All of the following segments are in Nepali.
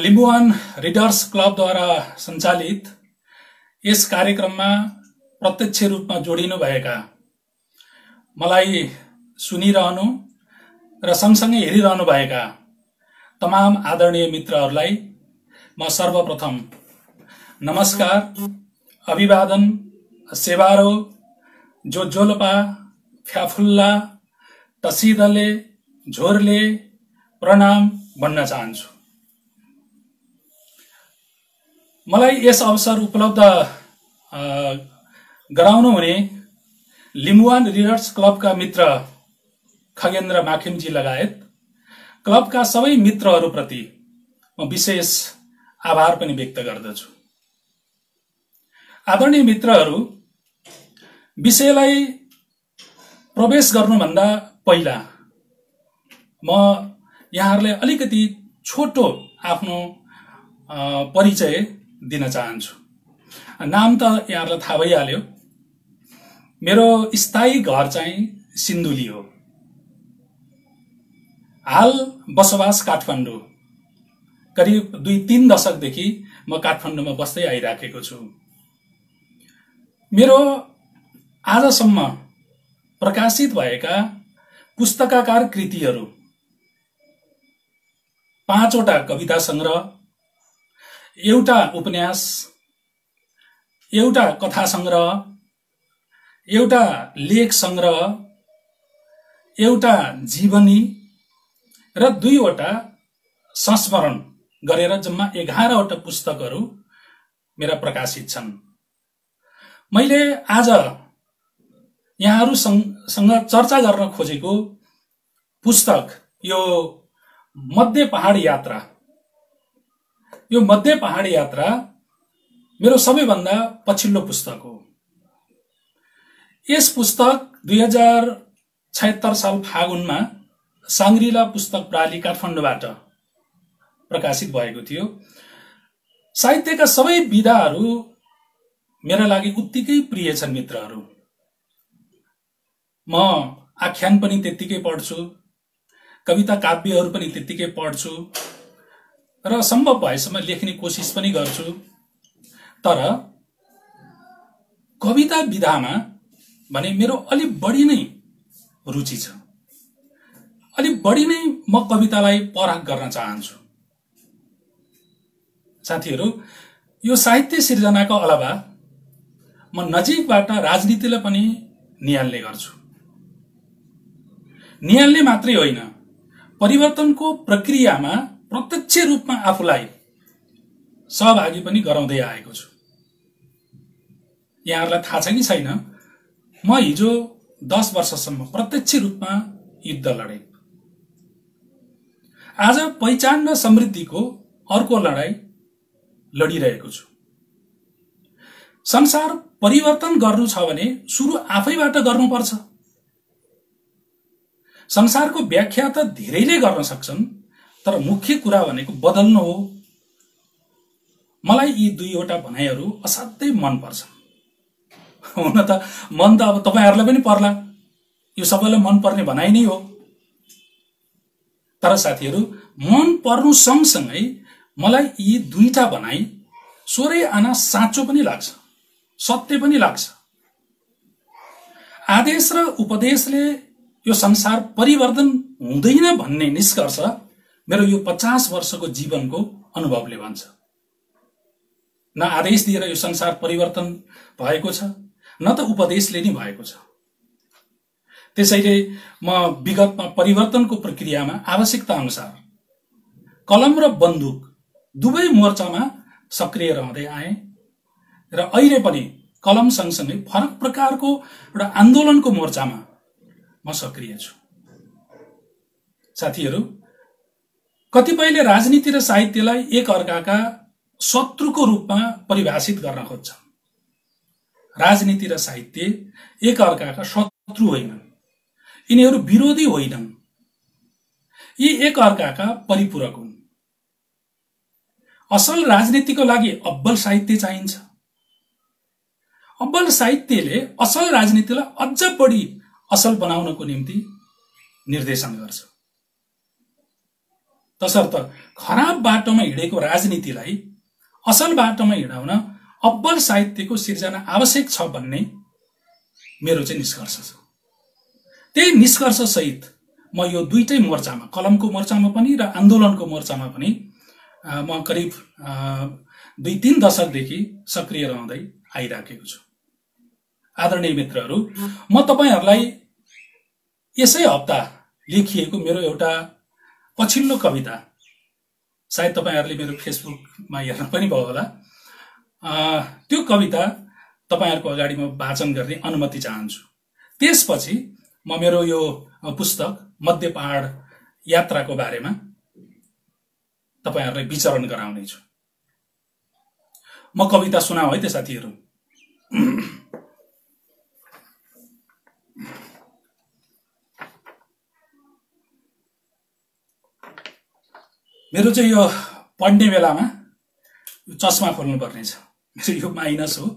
लिम्बुवान रिडर्स क्लबद्वारा सञ्चालित यस कार्यक्रममा प्रत्यक्ष रूपमा जोडिनु भएका मलाई सुनिरहनु र सँगसँगै हेरिरहनु भएका तमाम आदरणीय मित्रहरूलाई म सर्वप्रथम नमस्कार, अभिवादन, सेवारो, जोजोलपा, फ्याफुल्ला, तसिदले, झोरले प्रणाम भन्न चाहन्छु। मलाई यस अवसर उपलब्ध गराउनु हुने लिम्बुवान रिडर्स क्लबका मित्र खगेन्द्र माखिमजी लगायत क्लबका सबै मित्रहरूप्रति म विशेष आभार पनि व्यक्त गर्दछु। आदरणीय मित्रहरू, विषयलाई प्रवेश गर्नुभन्दा पहिला म यहाँहरूलाई अलिकति छोटो आफ्नो परिचय दिन चाहन्छु। नाम त यहाँहरूलाई थाहा भइहाल्यो। मेरो स्थायी घर चाहिँ सिन्धुली हो। हाल बसोबास काठमाडौँ। करिब 2-3 दशकदेखि म काठमाडौँमा बस्दै आइराखेको छु। मेरो आजसम्म प्रकाशित भएका पुस्तकाकार कृतिहरू 5 वटा कविता संग्रह, एउटा उपन्यास, एउटा कथा संग्रह, एउटा लेख संग्रह, एउटा जीवनी र 2 वटा संस्मरण गरेर जम्मा 11 वटा पुस्तकहरू मेरा प्रकाशित छन्। मैले आज यहाँहरूसँग चर्चा गर्न खोजेको पुस्तक यो मध्य पहाड यात्रा। यो मध्य पहाड यात्रा मेरो सबैभन्दा पछिल्लो पुस्तक हो। यस पुस्तक 2076 साल फागुनमा साङ्ग्रिला पुस्तक प्राली काठमाडौँबाट प्रकाशित भएको थियो। साहित्यका सबै विधाहरू मेरा लागि उत्तिकै प्रिय छन् मित्रहरू। म आख्यान पनि त्यत्तिकै पढ्छु, कविता काव्यहरू पनि त्यत्तिकै पढ्छु र सम्भव भएसम्म लेख्ने कोसिस पनि गर्छु। तर कविता विधामा भने मेरो अलिक बढी नै रुचि छ। अलिक बढी नै म कवितालाई परख गर्न चाहन्छु। साथीहरू, यो साहित्य सिर्जनाको अलावा म नजिकबाट राजनीतिलाई पनि निहाल्ने गर्छु। निहाल्ने मात्रै होइन, परिवर्तनको प्रक्रियामा प्रत्यक्ष रूपमा आफूलाई सहभागी पनि गराउँदै आएको छु। यहाँहरूलाई थाहा छ कि छैन, म हिजो 10 वर्षसम्म प्रत्यक्ष रूपमा युद्ध लडे। आज पहिचान र समृद्धिको अर्को लडाई लडिरहेको छु। संसार परिवर्तन गर्नु छ भने सुरु आफैबाट गर्नुपर्छ। संसारको व्याख्या त धेरैले गर्न सक्छन्, तर मुख्य कुरा भनेको बदल्नु हो। मलाई यी 2 वटा भनाइहरू असाध्यै मन पर्छन्। हुन त मन त अब तपाईहरुलाई पनि पर्ला, यो सबैलाई मन पर्ने भनाइ नै हो। तर साथीहरू, मन पर्नु सँगसँगै मलाई यी 2टा भनाइ सोरै आना साँचो पनि लाग्छ, सत्य पनि लाग्छ। आदेश र उपदेशले यो संसार परिवर्तन हुँदैन भन्ने निष्कर्ष मेरो यो 50 वर्षको जीवनको अनुभवले भन्छ। न आदेश दिएर यो संसार परिवर्तन भएको छ, न त उपदेशले नै भएको छ। त्यसैले म विगतमा परिवर्तनको प्रक्रियामा आवश्यकता अनुसार कलम र बन्दुक दुवै मोर्चामा सक्रिय रहँदै आए र अहिले पनि कलम सँगसँगै फरक प्रकारको एउटा आन्दोलनको मोर्चामा म सक्रिय छु। साथीहरू, कतिपयले राजनीति र साहित्यलाई एक अर्काका शत्रुको रूपमा परिभाषित गर्न खोज्छन्। राजनीति र साहित्य एक अर्काका शत्रु होइनन्, यिनीहरू विरोधी होइनन्, यी एक अर्काका परिपूरक हुन्। असल राजनीतिको लागि अब्बल साहित्य चाहिन्छ। अब्बल साहित्यले असल राजनीतिलाई अझ बढी असल बनाउनको निम्ति निर्देशन गर्छ। तसर्थ खराब बाटोमा हिँडेको राजनीतिलाई असल बाटोमा हिँडाउन अब्बल साहित्यको सिर्जना आवश्यक छ भन्ने मेरो चाहिँ निष्कर्ष छ। त्यही निष्कर्ष सहित म यो दुईटै मोर्चामा, कलमको मोर्चामा पनि र आन्दोलनको मोर्चामा पनि म करिब 2-3 दशकदेखि सक्रिय रहँदै आइराखेको छु। आदरणीय मित्रहरू, म तपाईहरुलाई यसै हप्ता लेखिएको मेरो एउटा पछिल्लो कविता, सायद तपाईहरुले मेरो फेसबुकमा हेर्न पनि भयो होला, त्यो कविता तपाईहरुको अगाडि म वाचन गर्ने अनुमति चाहन्छु। त्यसपछि म मेरो यो पुस्तक मध्य पहाड यात्राको बारेमा तपाईहरुलाई विचरण गराउने छु। म कविता सुनाऊ है त साथीहरु। मेरो चाहिँ यो पढ्ने बेलामा चस्मा खोल्नु पर्ने छ, मेरो यो माइनस हो।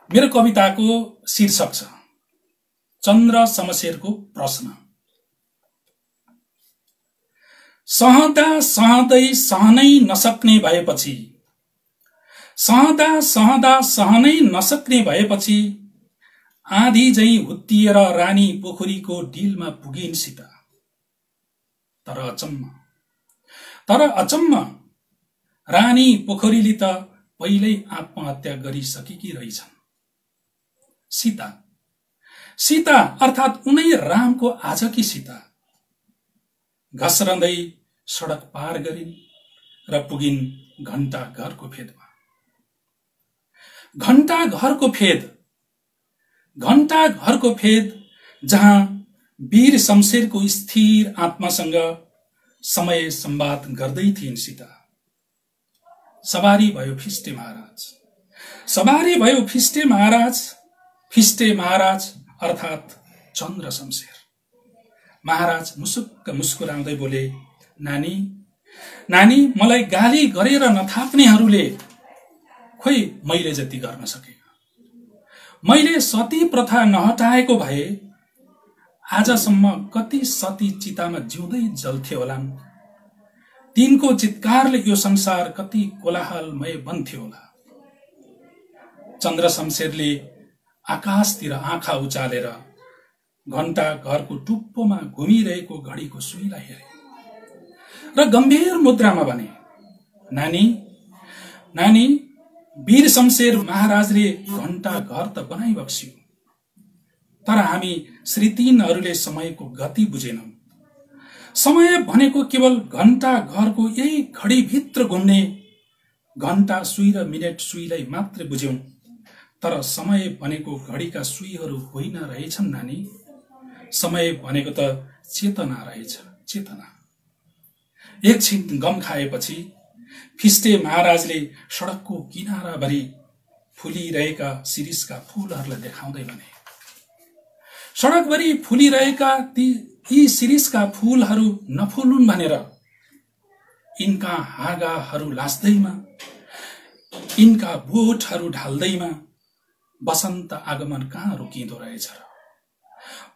मेरो कविताको शीर्षक छ चन्द्र शमशेरको प्रश्न। सहँदा सहँदै सहनै नसक्ने भएपछि, सहँदा सहँदा सहनै नसक्ने भएपछि आधी झैं हुत्तिएर रानी पोखरीको डिलमा पुगिन् सीता। तर अचम्म रानी पोखरीले त पहिल्यै आत्महत्या गरिसकेकी रहेछन्। सीता अर्थात् उनै रामको आजकी सीता घस्रँदै सडक पार गरिन् र पुगिन् घण्टा घरको फेदमा। घण्टा घरको फेद जहाँ वीर शमशेरको स्थिर आत्मासँग समय संवाद गर्दै थिइन् सीता। सवारी भयो फिस्टे महाराज अर्थात् चन्द्र शमशेर। महाराज मुसुक्क मुस्कुराउँदै बोले, नानी मलाई गाली गरेर नथाक्नेहरूले खोइ मैले जति गर्न सके। मैले सती प्रथा नहटाएको भए आजसम्म कति सती चितामा जिउँदै जल्थे होलान्। तिनको चित्कारले यो संसार कति कोलाहलमय बन्थ्यो होला। चन्द्र शमशेरले आकाशतिर आँखा उचालेर घण्टा घरको टुप्पोमा घुमिरहेको घडीको सुईलाई हेरे र गम्भीर मुद्रामा भने, नानी वीर शमशेर महाराजले घण्टा घर त बनाइबक्स्यो, तर हामी श्रीतीनहरूले समयको गति बुझेनौं। समय भनेको केवल घण्टा घरको यही घडीभित्र घुम्ने घण्टा सुई र मिनेट सुईलाई मात्र बुझ्यौं। तर समय भनेको घडीका सुईहरू होइन रहेछन् नानी। समय भनेको त चेतना रहेछ, चेतना। एकछिन गम खाएपछि फिस्टे महाराजले सडकको किनाराभरि फुलिरहेका शिरीषका फूलहरूलाई देखाउँदै भने, सडकभरि फुलिरहेका यी शिरीषका फूलहरू नफुलुन् भनेर यिनका हाँगाहरू लास्दैमा, यिनका बोटहरू ढाल्दैमा बसन्त आगमन कहाँ रोकिँदो रहेछ र।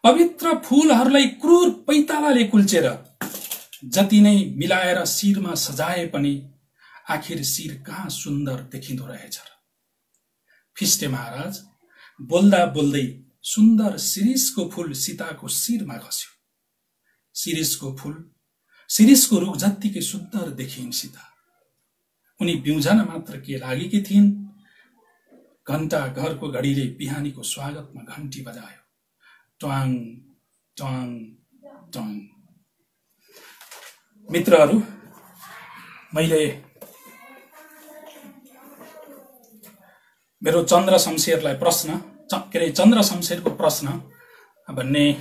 पवित्र फूलहरूलाई क्रूर पैतालाले कुल्चेर जति नै मिलाएर शिरमा सजाए पनि आखिर शिर कहाँ सुन्दर देखिँदो रहेछ र। फिस्टे महाराज बोल्दा बोल्दै सुन्दर शिरीषको फूल सीताको शिरमा खस्यो। शिरीषको रुख जत्तिकै सुन्दर देखिन् सीता। उनी बिउझन मात्र के लागेकी थिइन्। घण्टा घरको घडीले बिहानीको स्वागतमा घण्टी बजायो, ट्वाङ ट्वाङ ट्वाङ। मित्रहरू, मैले मेरो चन्द्र शमशेरको प्रश्न भन्ने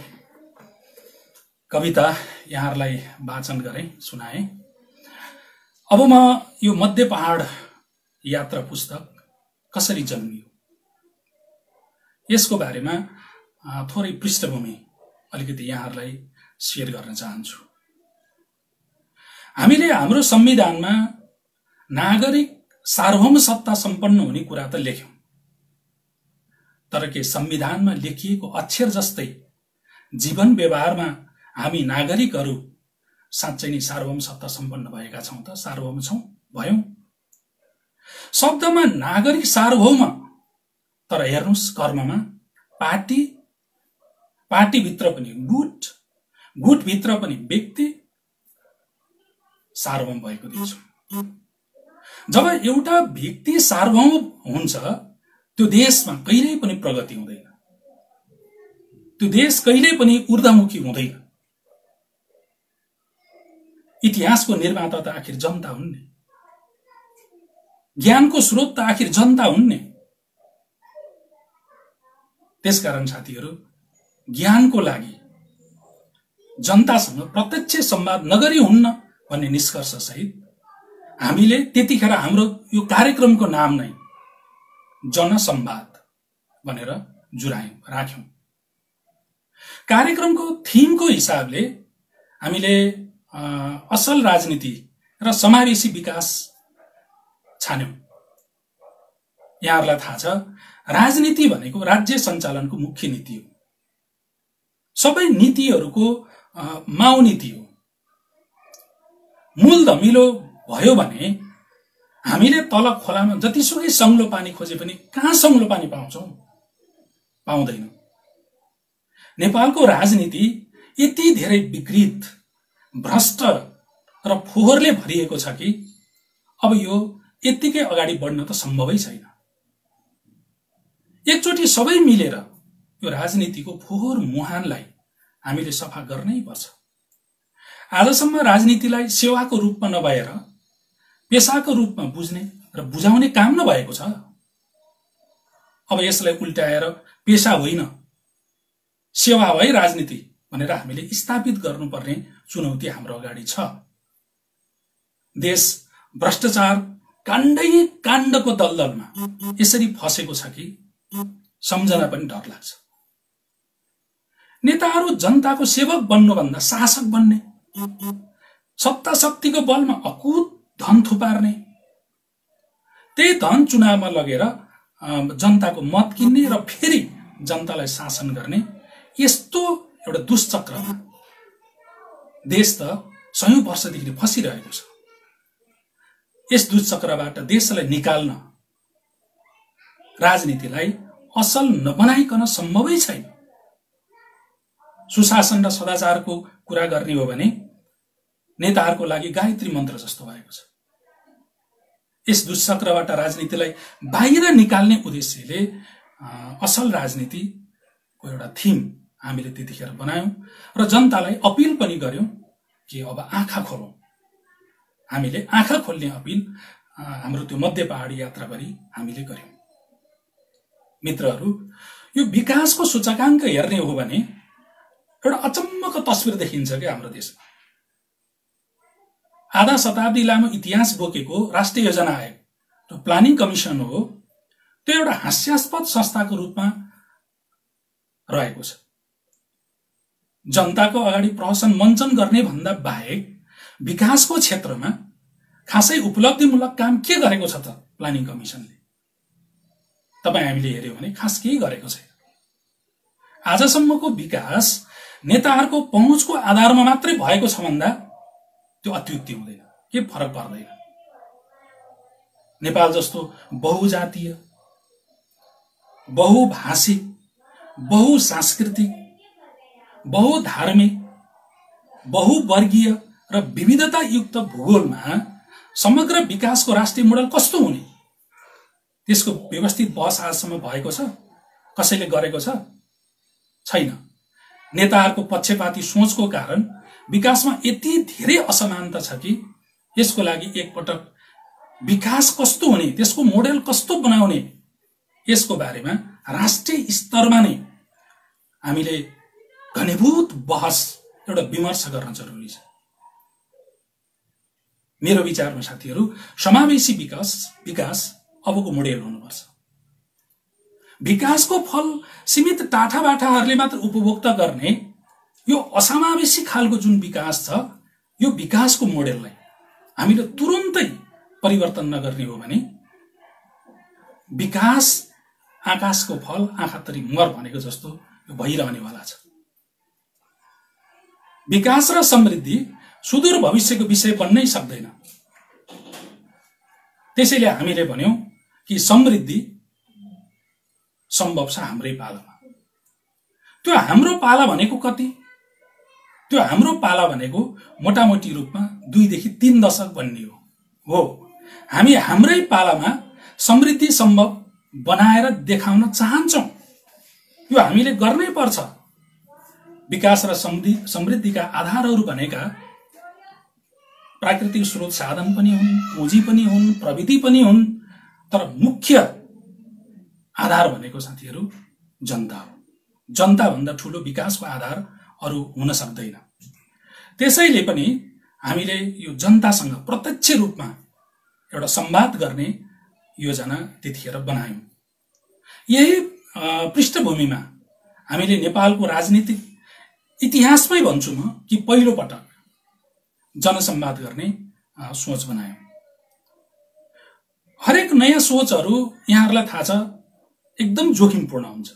कविता यहाँहरूलाई वाचन गरे, सुनाए। अब म यो मध्य पहाड यात्रा पुस्तक कसरी जन्मियो यसको बारेमा थोरै पृष्ठभूमि अलिकति यहाँहरूलाई शेयर गर्न चाहन्छु। हामीले हाम्रो संविधानमा नागरिक सार्वभौम सत्ता सम्पन्न हुने कुरा त लेख्यौं, तर के संविधानमा लेखिएको अक्षर जस्तै जीवन व्यवहारमा हामी नागरिकहरू साँच्चै नै सार्वभौम सत्ता सम्पन्न भएका छौं त? सार्वभौम छौं? भयौं? शब्दमा नागरिक सार्वभौम, तर हेर्नुस् कर्ममा पार्टीभित्र पनि गुटभित्र पनि व्यक्ति सार्वभौम भएको देख्छु। जब एउटा व्यक्ति सार्वभौम हुन्छ, त्यो देशमा कहिल्यै पनि प्रगति हुँदैन, त्यो देश कहिल्यै पनि ऊर्ध्वमुखी हुँदैन। इतिहासको निर्माता त आखिर जनता हुन् नि, ज्ञानको स्रोत त आखिर जनता हुन् नि। त्यसकारण साथीहरू, ज्ञानको लागि जनतासँग प्रत्यक्ष संवाद नगरी हुन्न भन्ने निष्कर्ष सहित हामीले त्यतिखेर हाम्रो यो कार्यक्रमको नाम नै जनसंवाद भनेर राख्यौं। कार्यक्रमको थीमको हिसाबले हामीले असल राजनीति र समावेशी विकास छान्यौं। यहाँहरूलाई थाहा छ, राजनीति भनेको राज्य सञ्चालनको मुख्य नीति हो। सबै नीतिहरूको माउ नीति हो। मूल धमिलो भयो भने हामीले तल खोलामा जतिसुकै सङ्लो पानी खोजे पनि कहाँ सङ्लो पानी पाउँछौं? पाउँदैनौं। नेपालको राजनीति यति धेरै विकृत, भ्रष्ट र फोहोरले भरिएको छ कि अब यो यत्तिकै अगाडि बढ्न त सम्भवै छैन। एकचोटि सबै मिलेर यो राजनीतिको फोहोर मुहानलाई हामीले सफा गर्नै पर्छ। आजसम्म राजनीतिलाई सेवाको रूपमा नभएर पेशाको रूपमा बुझ्ने र बुझाउने काम नभएको छ। अब यसलाई उल्टाएर पेशा होइन सेवा है राजनीति भनेर हामीले स्थापित गर्नुपर्ने चुनौती हाम्रो अगाडि छ। देश भ्रष्टाचार काण्डै काण्डको दलदलमा यसरी फसेको छ कि सम्झना पनि डर लाग्छ। नेताहरू जनताको सेवक बन्नुभन्दा शासक बन्ने, सत्ता शक्तिको बलमा अकुत धन थुपार्ने, त्यही धन चुनावमा लगेर जनताको मत किन्ने र फेरि जनतालाई शासन गर्ने, यस्तो एउटा दुष्चक्रमा देश त सयौं वर्षदेखि फसिरहेको छ। यस दुष्चक्रबाट देशलाई निकाल्न राजनीतिलाई असल नबनाइकन सम्भवै छैन। सुशासन र सदाचारको कुरा गर्ने हो भने नेताहरूको लागि गायत्री मन्त्र जस्तो भएको छ। यस दुष्चक्रबाट राजनीतिलाई बाहिर निकाल्ने उद्देश्यले असल राजनीतिको एउटा थीम हामीले त्यतिखेर बनायौं र जनतालाई अपील पनि गर्यौं कि अब आँखा खोलौं। हामीले आँखा खोल्ने अपील हाम्रो त्यो मध्य पहाडी यात्रा गरी हामीले गर्यौं। मित्रहरू, यो विकासको सूचकाङ्क हेर्ने हो भने एउटा अचम्मको तस्बिर देखिन्छ कि हाम्रो देशमा आधा शताब्दी लामो इतिहास बोकेको राष्ट्रिय योजना आयोग जो प्लानिङ कमिसन हो, त्यो एउटा हास्यास्पद संस्थाको रूपमा रहेको छ। जनताको अगाडि प्रहसन मञ्चन गर्ने भन्दा बाहेक विकासको क्षेत्रमा खासै उपलब्धिमूलक काम के गरेको छ त प्लानिङ कमिसनले? तपाई हामीले हेर्यौं भने खास केही गरेको छैन। आजसम्मको विकास नेताहरूको पहुँचको आधारमा मात्रै भएको छ भन्दा त्यो अत्युक्ति हुँदैन, के फरक पर्दैन। नेपाल जस्तो बहुजातीय, बहुभाषिक, बहुसांस्कृतिक, बहुधार्मिक, बहुवर्गीय र विविधतायुक्त भूगोलमा समग्र विकासको राष्ट्रिय मोडल कस्तो हुने, त्यसको व्यवस्थित बहस आजसम्म भएको छ? कसैले गरेको छ? छैन। नेताहरूको पक्षपाती सोचको कारण विकासमा यति धेरै असमानता छ कि यसको लागि एकपटक विकास कस्तो हुने, त्यसको मोडेल कस्तो बनाउने, यसको बारेमा राष्ट्रिय स्तरमा नै हामीले घनीभूत बहस, एउटा विमर्श गर्न जरुरी छ। मेरो विचारमा साथीहरू, समावेशी विकास अबको मोडेल हुनुपर्छ। विकासको फल सीमित टाठाबाठाहरूले मात्र उपभोक्ता गर्ने यो असमावेशी खालको जुन विकास छ, यो विकासको मोडेललाई हामीले तुरुन्तै परिवर्तन नगर्ने हो भने विकास आकाशको फल आँखातरी मर भनेको जस्तो यो भइरहनेवाला छ। विकास र समृद्धि सुदूर भविष्यको विषय बन्नै सक्दैन। त्यसैले हामीले भन्यौं कि समृद्धि सम्भव छ हाम्रै पालामा। त्यो हाम्रो पाला भनेको कति? त्यो हाम्रो पाला भनेको मोटामोटी रूपमा 2 देखि 3 दशक भन्ने हो। हामी हाम्रै पालामा समृद्धि सम्भव बनाएर देखाउन चाहन्छौं। यो हामीले गर्नै पर्छ। विकास र समृद्धिका आधारहरू भनेका प्राकृतिक स्रोत साधन पनि हुन्, पुँजी पनि हुन्, प्रविधि पनि हुन्, तर मुख्य आधार भनेको साथीहरू जनता हो। जनता भन्दा ठूलो विकासको आधार अरु हुन सक्दैन। त्यसैले पनि हामीले यो जनतासँग प्रत्यक्ष रूपमा एउटा संवाद गर्ने योजना त्यतिखेर बनायौं। यही पृष्ठभूमिमा हामीले नेपालको राजनीतिक इतिहासमै भन्छु म कि पहिलो पटक जनसंवाद गर्ने सोच बनायौं। हरेक नयाँ सोचहरू यहाँहरुलाई थाहा छ एकदम जोखिमपूर्ण हुन्छ।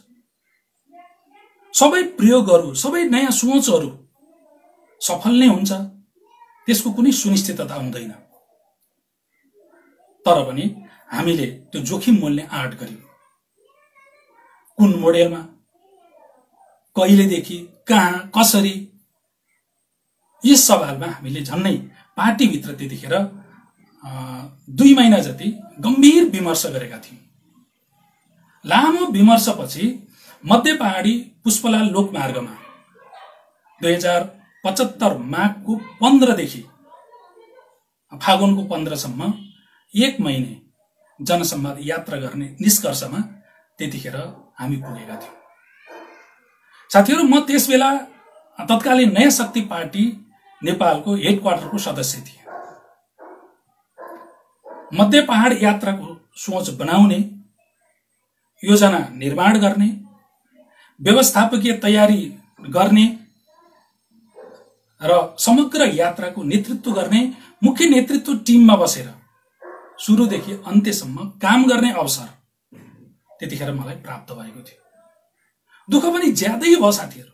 सबै प्रयोगहरू, सबै नयाँ सोचहरू सफल नै हुन्छ, त्यसको कुनै सुनिश्चितता हुँदैन। तर पनि हामीले त्यो जोखिम मोल्ने आँट गर्यौं। कुन मोडेलमा, कहिलेदेखि, कहाँ, कसरी, यस सवालमा हामीले झन्नै पार्टीभित्र त्यतिखेर 2 महिना जति गम्भीर विमर्श गरेका थियौं। लामो विमर्शपछि मध्य पहाडी पुष्पलाल लोकमार्गमा 2075 माघको 15 देखि फागुनको 15 सम्म 1 महिने जनसंवाद यात्रा गर्ने निष्कर्षमा त्यतिखेर हामी पुगेका थियौं। साथीहरु, म त्यसबेला तत्कालीन नयाँ शक्ति पार्टी नेपालको हेडक्वार्टरको सदस्य थिए। मध्य पहाड यात्राको सोच बनाउने, योजना निर्माण गर्ने, व्यवस्थापकीय तयारी गर्ने र समग्र यात्राको नेतृत्व गर्ने मुख्य नेतृत्व टिममा बसेर सुरुदेखि अन्त्यसम्म काम गर्ने अवसर त्यतिखेर मलाई प्राप्त भएको थियो। दुःख पनि ज्यादै भयो साथीहरु।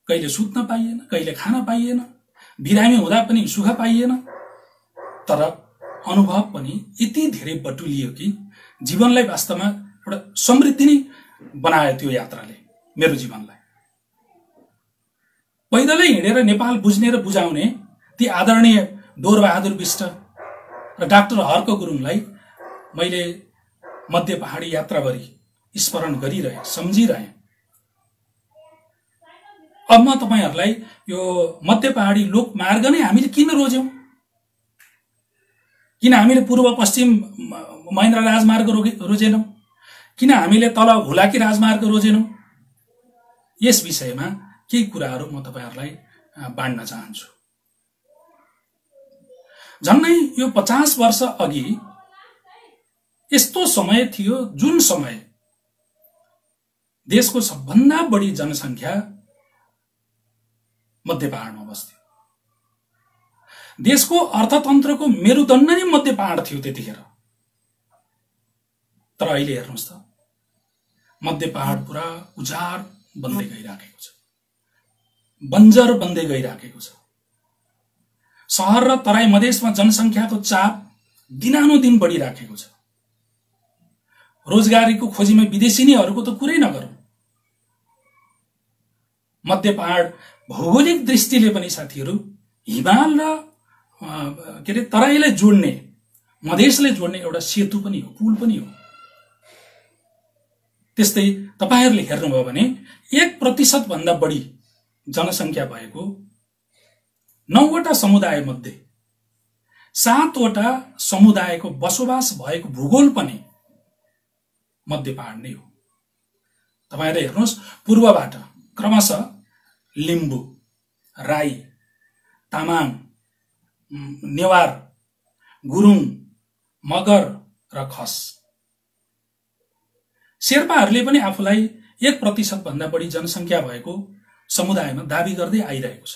कहिले सुत्न पाइएन, कहिले खान पाइएन, बिरामी हुँदा पनि सुख पाइएन। तर अनुभव पनि यति धेरै बटुलियो कि जीवनलाई वास्तवमा एउटा समृद्धि नै बनायो त्यो यात्राले मेरो जीवनलाई। पैदलै हिँडेर नेपाल बुझ्ने र बुझाउने ती आदरणीय डोरबहादुर बिष्ट र डाक्टर हर्क गुरुङलाई मैले मध्य पहाडी यात्राभरि स्मरण गरिरहे, सम्झिरहे। अब म तपाईहरुलाई यो मध्य पहाडी लोकमार्ग नै हामीले किन रोज्यौं, किन हामीले पूर्व पश्चिम महेन्द्र राजमार्ग रोजेनौं, किन हामीले तल हुलाकी राजमार्ग रोजेनौं, यस विषयमा केही कुराहरू म तपाईहरुलाई बाँड्न चाहन्छु। झन्नै यो 50 वर्ष अघि यस्तो समय थियो जुन समय देशको सबभन्दा बढी जनसंख्या मध्य पहाडमा बस्थ्यो। देशको अर्थतन्त्रको मेरुदण्ड नै मध्य पहाड थियो त्यतिखेर। तर अहिले हेर्नुस् त, मध्य पहाड पुरा उजाड बन्दै गइराखेको छ, बन्जर बन्दै गइराखेको छ। शहर र तराई मधेसमा जनसंख्याको चाप दिनानुदिन बढिराखेको छ। रोजगारीको खोजीमा विदेशीनीहरूको त कुरै नगरौं। मध्य पहाड भौगोलिक दृष्टिले पनि साथीहरू हिमाल र तराईलाई जोड्ने, मधेसलाई जोड्ने एउटा सेतु पनि हो, पुल पनि हो। त्यस्तै तपाईहरुले हेर्नुभयो भने 1% भन्दा बढी जनसंख्या भएको 9 वटा समुदाय मध्ये 7 वटा समुदायको बसोबास भएको भूगोल पनि मध्य पहाड नै हो। तपाईहरुले हेर्नुस्, पूर्वबाट क्रमशः लिम्बू, राई, तामाङ, नेवार, गुरुङ, मगर र खस। शेर्पाहरूले पनि आफूलाई 1% भन्दा बढी जनसंख्या भएको समुदायमा दाबी गर्दै आइरहेको छ।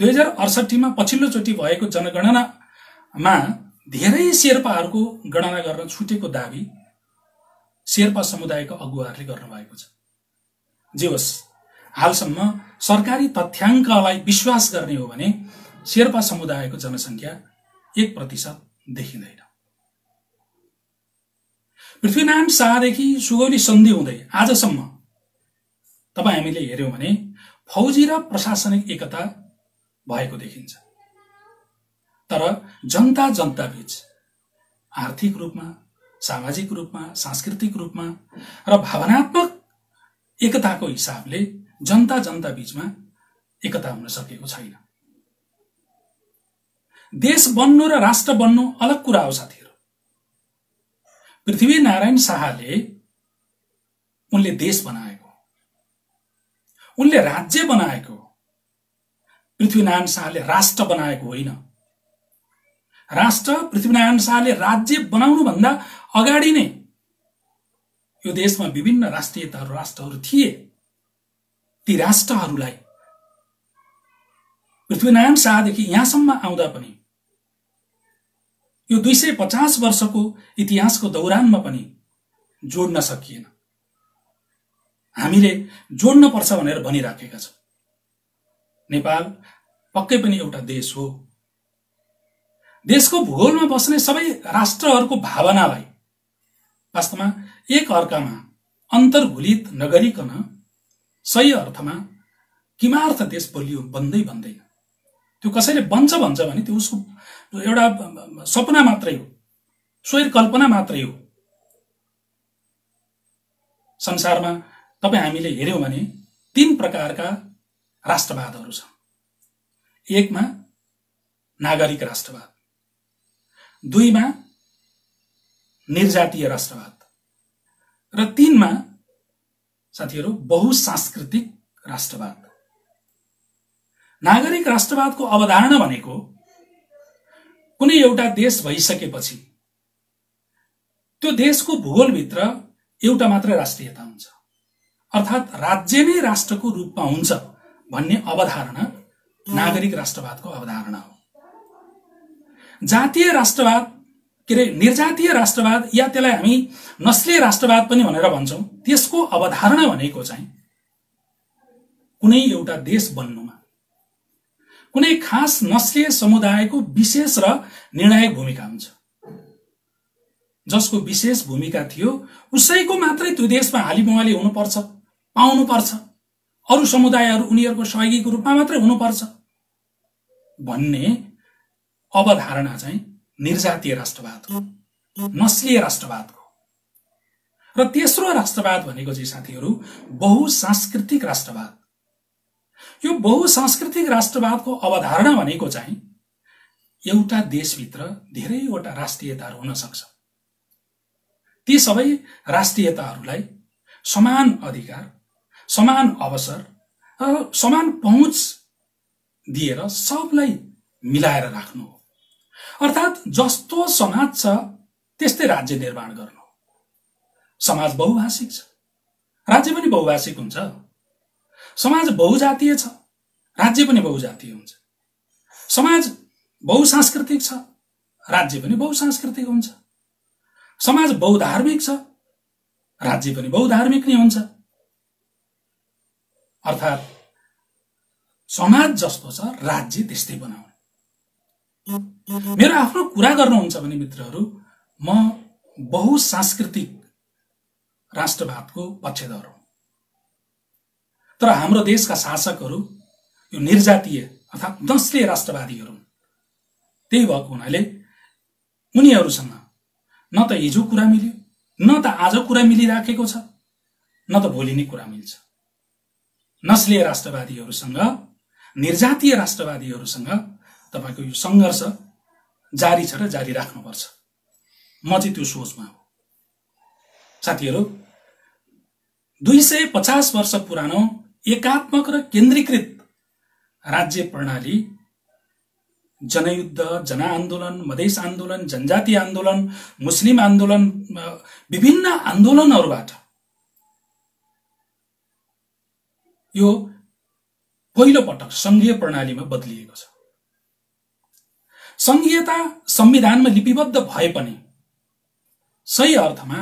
2068 मा पछिल्लो चोटि भएको जनगणनामा धेरै शेर्पाहरूको गणना गर्न छुटेको दाबी शेर्पा समुदायका अगुवाहरूले गर्नुभएको छ। जे होस्, हालसम्म सरकारी तथ्याङ्कलाई विश्वास गर्ने हो भने शेर्पा समुदायको जनसङ्ख्या 1% देखिँदैन। पृथ्वीनारायण शाहदेखि सुगौली सन्धि हुँदै आजसम्म तपाईँ हामीले हेर्यौं भने फौजी र प्रशासनिक एकता भएको देखिन्छ। तर जनता जनता बीच आर्थिक रूपमा, सामाजिक रूपमा, सांस्कृतिक रूपमा र भावनात्मक एकताको हिसाबले जनता जनता बीचमा एकता हुन सकेको छैन। देश बन्नु र राष्ट्र बन्नु अलग कुरा हो साथीहरू। पृथ्वीनारायण शाहले उनले देश बनाएको, उनले राज्य बनाएको, पृथ्वीनारायण शाहले राष्ट्र बनाएको होइन। राष्ट्र पृथ्वीनारायण शाहले राज्य बनाउनु भन्दा अगाडि नै यो देशमा विभिन्न राष्ट्रियताहरू, राष्ट्रहरू थिए। ती राष्ट्रहरूलाई पृथ्वीनारायण शाहदेखि यहाँसम्म आउँदा पनि यो 250 वर्षको इतिहासको दौरानमा पनि जोड्न सकिएन। हामीले जोड्न पर्छ भनेर भनिराखेका छौं। नेपाल पक्कै पनि एउटा देश हो। देशको भूगोलमा बस्ने सबै राष्ट्रहरूको भावनालाई वास्तवमा एक अर्कामा अन्तर्घुलित नगरिकन सही अर्थमा किमार्थ देश बलियो बन्दै बन्दैन। त्यो कसैले बन्छ भन्छ भने त्यो उसको एउटा सपना मात्रै हो, स्वैर कल्पना मात्रै हो। संसारमा तपाई हामीले हेर्यौं भने 3 प्रकारका राष्ट्रवादहरू छन्। एकमा नागरिक राष्ट्रवाद, 2 मा निर्जातीय राष्ट्रवाद र 3 मा साथीहरू बहुसांस्कृतिक राष्ट्रवाद। नागरिक राष्ट्रवादको अवधारणा भनेको कुनै एउटा देश भइसकेपछि त्यो देशको भूगोलभित्र एउटा मात्र राष्ट्रियता हुन्छ, अर्थात् राज्य नै राष्ट्रको रूपमा हुन्छ भन्ने अवधारणा नागरिक राष्ट्रवादको अवधारणा हो। जातीय राष्ट्रवाद निर्जातीय राष्ट्रवाद या त्यसलाई हामी नस्लीय राष्ट्रवाद पनि भनेर भन्छौं, त्यसको अवधारणा भनेको चाहिँ कुनै एउटा देश बन्नुमा कुनै खास नस्लीय समुदायको विशेष र निर्णायक भूमिका हुन्छ। जसको विशेष भूमिका थियो उसैको मात्रै त्यो देशमा हालिमुहाली हुनुपर्छ, पाउनुपर्छ, अरु समुदायहरू उनीहरूको सहयोगीको रूपमा मात्रै हुनुपर्छ भन्ने अवधारणा चाहिँ निर्जातीय राष्ट्रवाद हो, नस्लीय राष्ट्रवादको। र तेस्रो राष्ट्रवाद भनेको चाहिँ साथीहरू बहुसांस्कृतिक राष्ट्रवाद। यो बहुसांस्कृतिक राष्ट्रवादको अवधारणा भनेको चाहिँ एउटा देशभित्र धेरैवटा राष्ट्रियताहरू हुन सक्छ। ती सबै राष्ट्रियताहरूलाई समान अधिकार, समान अवसर र समान पहुँच दिएर सबलाई मिलाएर राख्नु हो। अर्थात् जस्तो समाज छ त्यस्तै राज्य निर्माण गर्नु। समाज बहुभाषिक छ, राज्य पनि बहुभाषिक हुन्छ। समाज बहुजातीय छ, राज्य पनि बहुजातीय हुन्छ। समाज बहुसांस्कृतिक छ, राज्य पनि बहुसांस्कृतिक हुन्छ। समाज बहुधार्मिक छ, राज्य पनि बहुधार्मिक नै हुन्छ। अर्थात् समाज जस्तो छ राज्य त्यस्तै बनाउने। मेरो आफ्नो कुरा गर्नुहुन्छ भने मित्रहरू, म बहुसांस्कृतिक राष्ट्रवादको पक्षधर हुँ। तर हाम्रो देशका शासकहरू यो निर्जातीय अर्थात् नस्लीय राष्ट्रवादीहरू हुन्। त्यही भएको हुनाले उनीहरूसँग न त हिजो कुरा मिल्यो, न त आज कुरा मिलिराखेको छ, न त भोलि नै कुरा मिल्छ। नस्लीय राष्ट्रवादीहरूसँग, निर्जातीय राष्ट्रवादीहरूसँग तपाईको यो संघर्ष जारी छ र जारी राख्नुपर्छ। म चाहिँ त्यो सोचमा हो। साथीहरू, 250 वर्ष पुरानो एकात्मक र केन्द्रीकृत राज्य प्रणाली जनयुद्ध, जनआन्दोलन, मधेस आन्दोलन, जनजातीय आन्दोलन, मुस्लिम आन्दोलन, विभिन्न आन्दोलनहरूबाट यो पहिलो पटक संघीय प्रणालीमा बदलिएको छ। संघीयता संविधानमा लिपिबद्ध भए पनि सही अर्थमा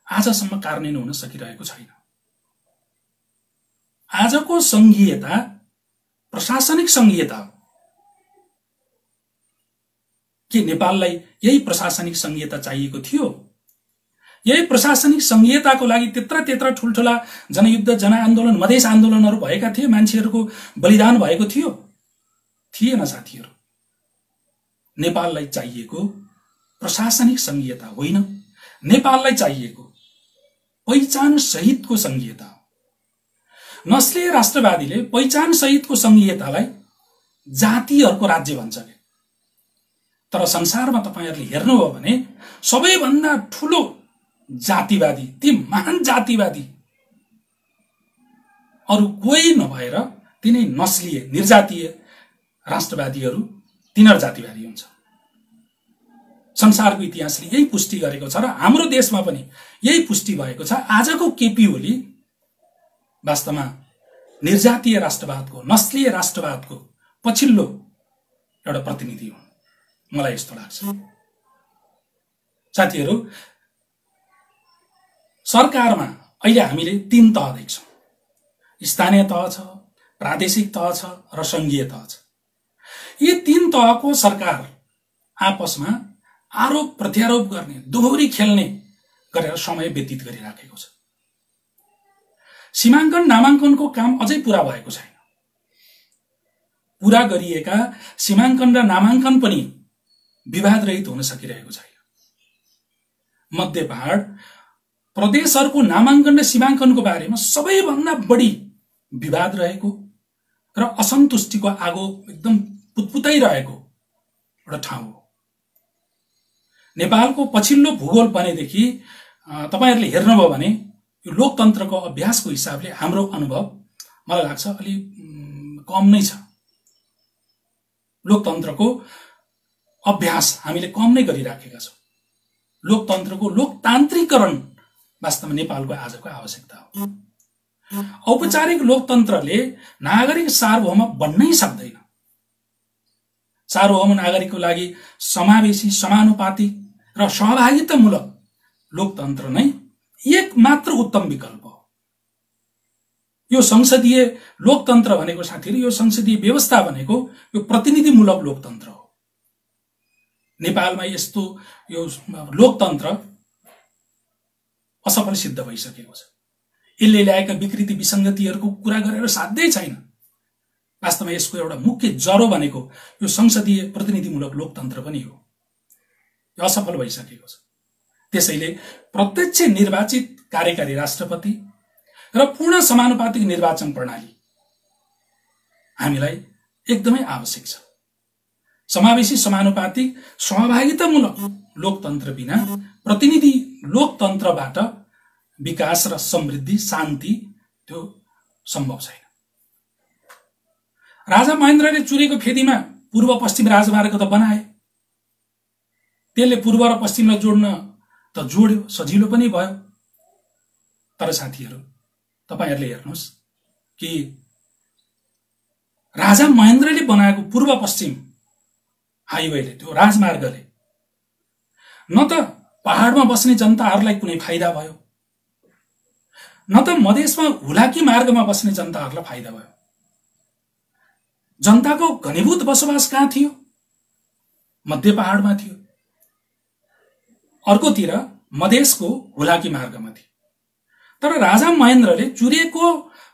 आजसम्म कार्यान्वयन हुन सकिरहेको छैन। आजको संघीयता प्रशासनिक संघीयता हो। के नेपाललाई यही प्रशासनिक संघीयता चाहिएको थियो? यही प्रशासनिक संघीयताको लागि त्यत्रा ठुलठुला जनयुद्ध, जनआन्दोलन, मधेस आन्दोलनहरू भएका थिए, मान्छेहरूको बलिदान भएको थियो? थिएन साथीहरू। नेपाललाई चाहिएको प्रशासनिक संघीयता होइन, नेपाललाई चाहिएको पहिचान सहितको संघीयता हो। नस्लीय राष्ट्रवादीले पहिचान सहितको संघीयतालाई जातिहरूको राज्य भन्छ के। तर संसारमा तपाईहरुले हेर्नुभयो भने सबैभन्दा ठूलो जातिवादी, ती महान जातिवादी अरु कोही नभएर तिनै नस्लीय निर्जातीय राष्ट्रवादीहरू, तिनीहरू जातिवादी हुन्छ। संसारको इतिहासले यही पुष्टि गरेको छ र हाम्रो देशमा पनि यही पुष्टि भएको छ। आजको केपी ओली वास्तवमा निर्जातीय राष्ट्रवादको, नस्लीय राष्ट्रवादको पछिल्लो एउटा प्रतिनिधि हुन्, मलाई यस्तो लाग्छ। साथीहरू, सरकारमा अहिले हामीले 3 तह देख्छौं। स्थानीय तह छ, प्रादेशिक तह छ र संघीय तह छ। यी 3 तहको सरकार आपसमा आरोप प्रत्यारोप गर्ने, दोहोरी खेल्ने गरेर समय व्यतीत गरिराखेको छ। सीमाङ्कन नामाङ्कनको काम अझै पूरा भएको छैन। पूरा गरिएका सीमाङ्कन र नामाङ्कन पनि विवाद रहित हुन सकिरहेको छैन। मध्य पहाड प्रदेशहरूको नामाङ्कन र सीमाङ्कनको बारेमा सबैभन्दा बढी विवाद रहेको र असन्तुष्टिको आगो एकदम पुतपुताइरहेको एउटा ठाउँ हो। नेपालको पछिल्लो भूगोल बनेदेखि तपाईहरुले हेर्नुभयो भने यो लोकतन्त्रको अभ्यासको हिसाबले हाम्रो अनुभव मलाई लाग्छ अलि कम नै छ। लोकतन्त्रको अभ्यास हामीले कम नै गरिराखेका छौं। लोकतन्त्रको लोकतान्त्रिकरण वास्तवमा नेपालको आजको आवश्यकता हो। औपचारिक लोकतन्त्रले नागरिक सार्वभौम बन्नै सक्दैन। सार्वभौम नागरिकको लागि समावेशी, समानुपातिक र सहभागितामूलक लोकतन्त्र नै एक मात्र उत्तम विकल्प हो। यो संसदीय लोकतन्त्र भनेको साथीहरु, यो संसदीय व्यवस्था भनेको यो प्रतिनिधिमूलक लोकतन्त्र हो। नेपालमा यस्तो यो लोकतन्त्र असफल सिद्ध भइसकेको छ। यसले ल्याएका विकृति विसंगतिहरुको कुरा गरेर साध्यै छैन। वास्तवमा यसको एउटा मुख्य जरो भनेको यो संसदीय प्रतिनिधिमूलक लोकतन्त्र पनि हो। यो असफल भइसकेको छ। त्यसैले प्रत्यक्ष निर्वाचित कार्यकारी राष्ट्रपति र पूर्ण समानुपातिक निर्वाचन प्रणाली हामीलाई एकदमै आवश्यक छ। समावेशी, समानुपातिक, सहभागितामूलक लोकतन्त्र बिना प्रतिनिधि लोकतन्त्रबाट विकास र समृद्धि, शान्ति त्यो सम्भव छैन। राजा महेन्द्रले चुरेको फेदीमा पूर्व पश्चिम राजमार्ग त बनाए, त्यसले पूर्व र पश्चिमलाई जोड्न त जोड्यो, सजिलो पनि भयो। तर साथीहरु, तपाईहरुले हेर्नुस् कि राजा महेन्द्रले बनाएको पूर्व पश्चिम हाइवेले, त्यो राजमार्गले न त पहाडमा बस्ने जनताहरूलाई कुनै फाइदा भयो, न त मधेसमा हुलाकी मार्गमा बस्ने जनताहरूलाई फाइदा भयो। जनताको घनीभूत बसोबास कहाँ थियो? मध्य पहाडमा थियो। अर्कोतिर मधेसको हुलाकी मार्गमा थियो। तर राजा महेन्द्रले चुरेको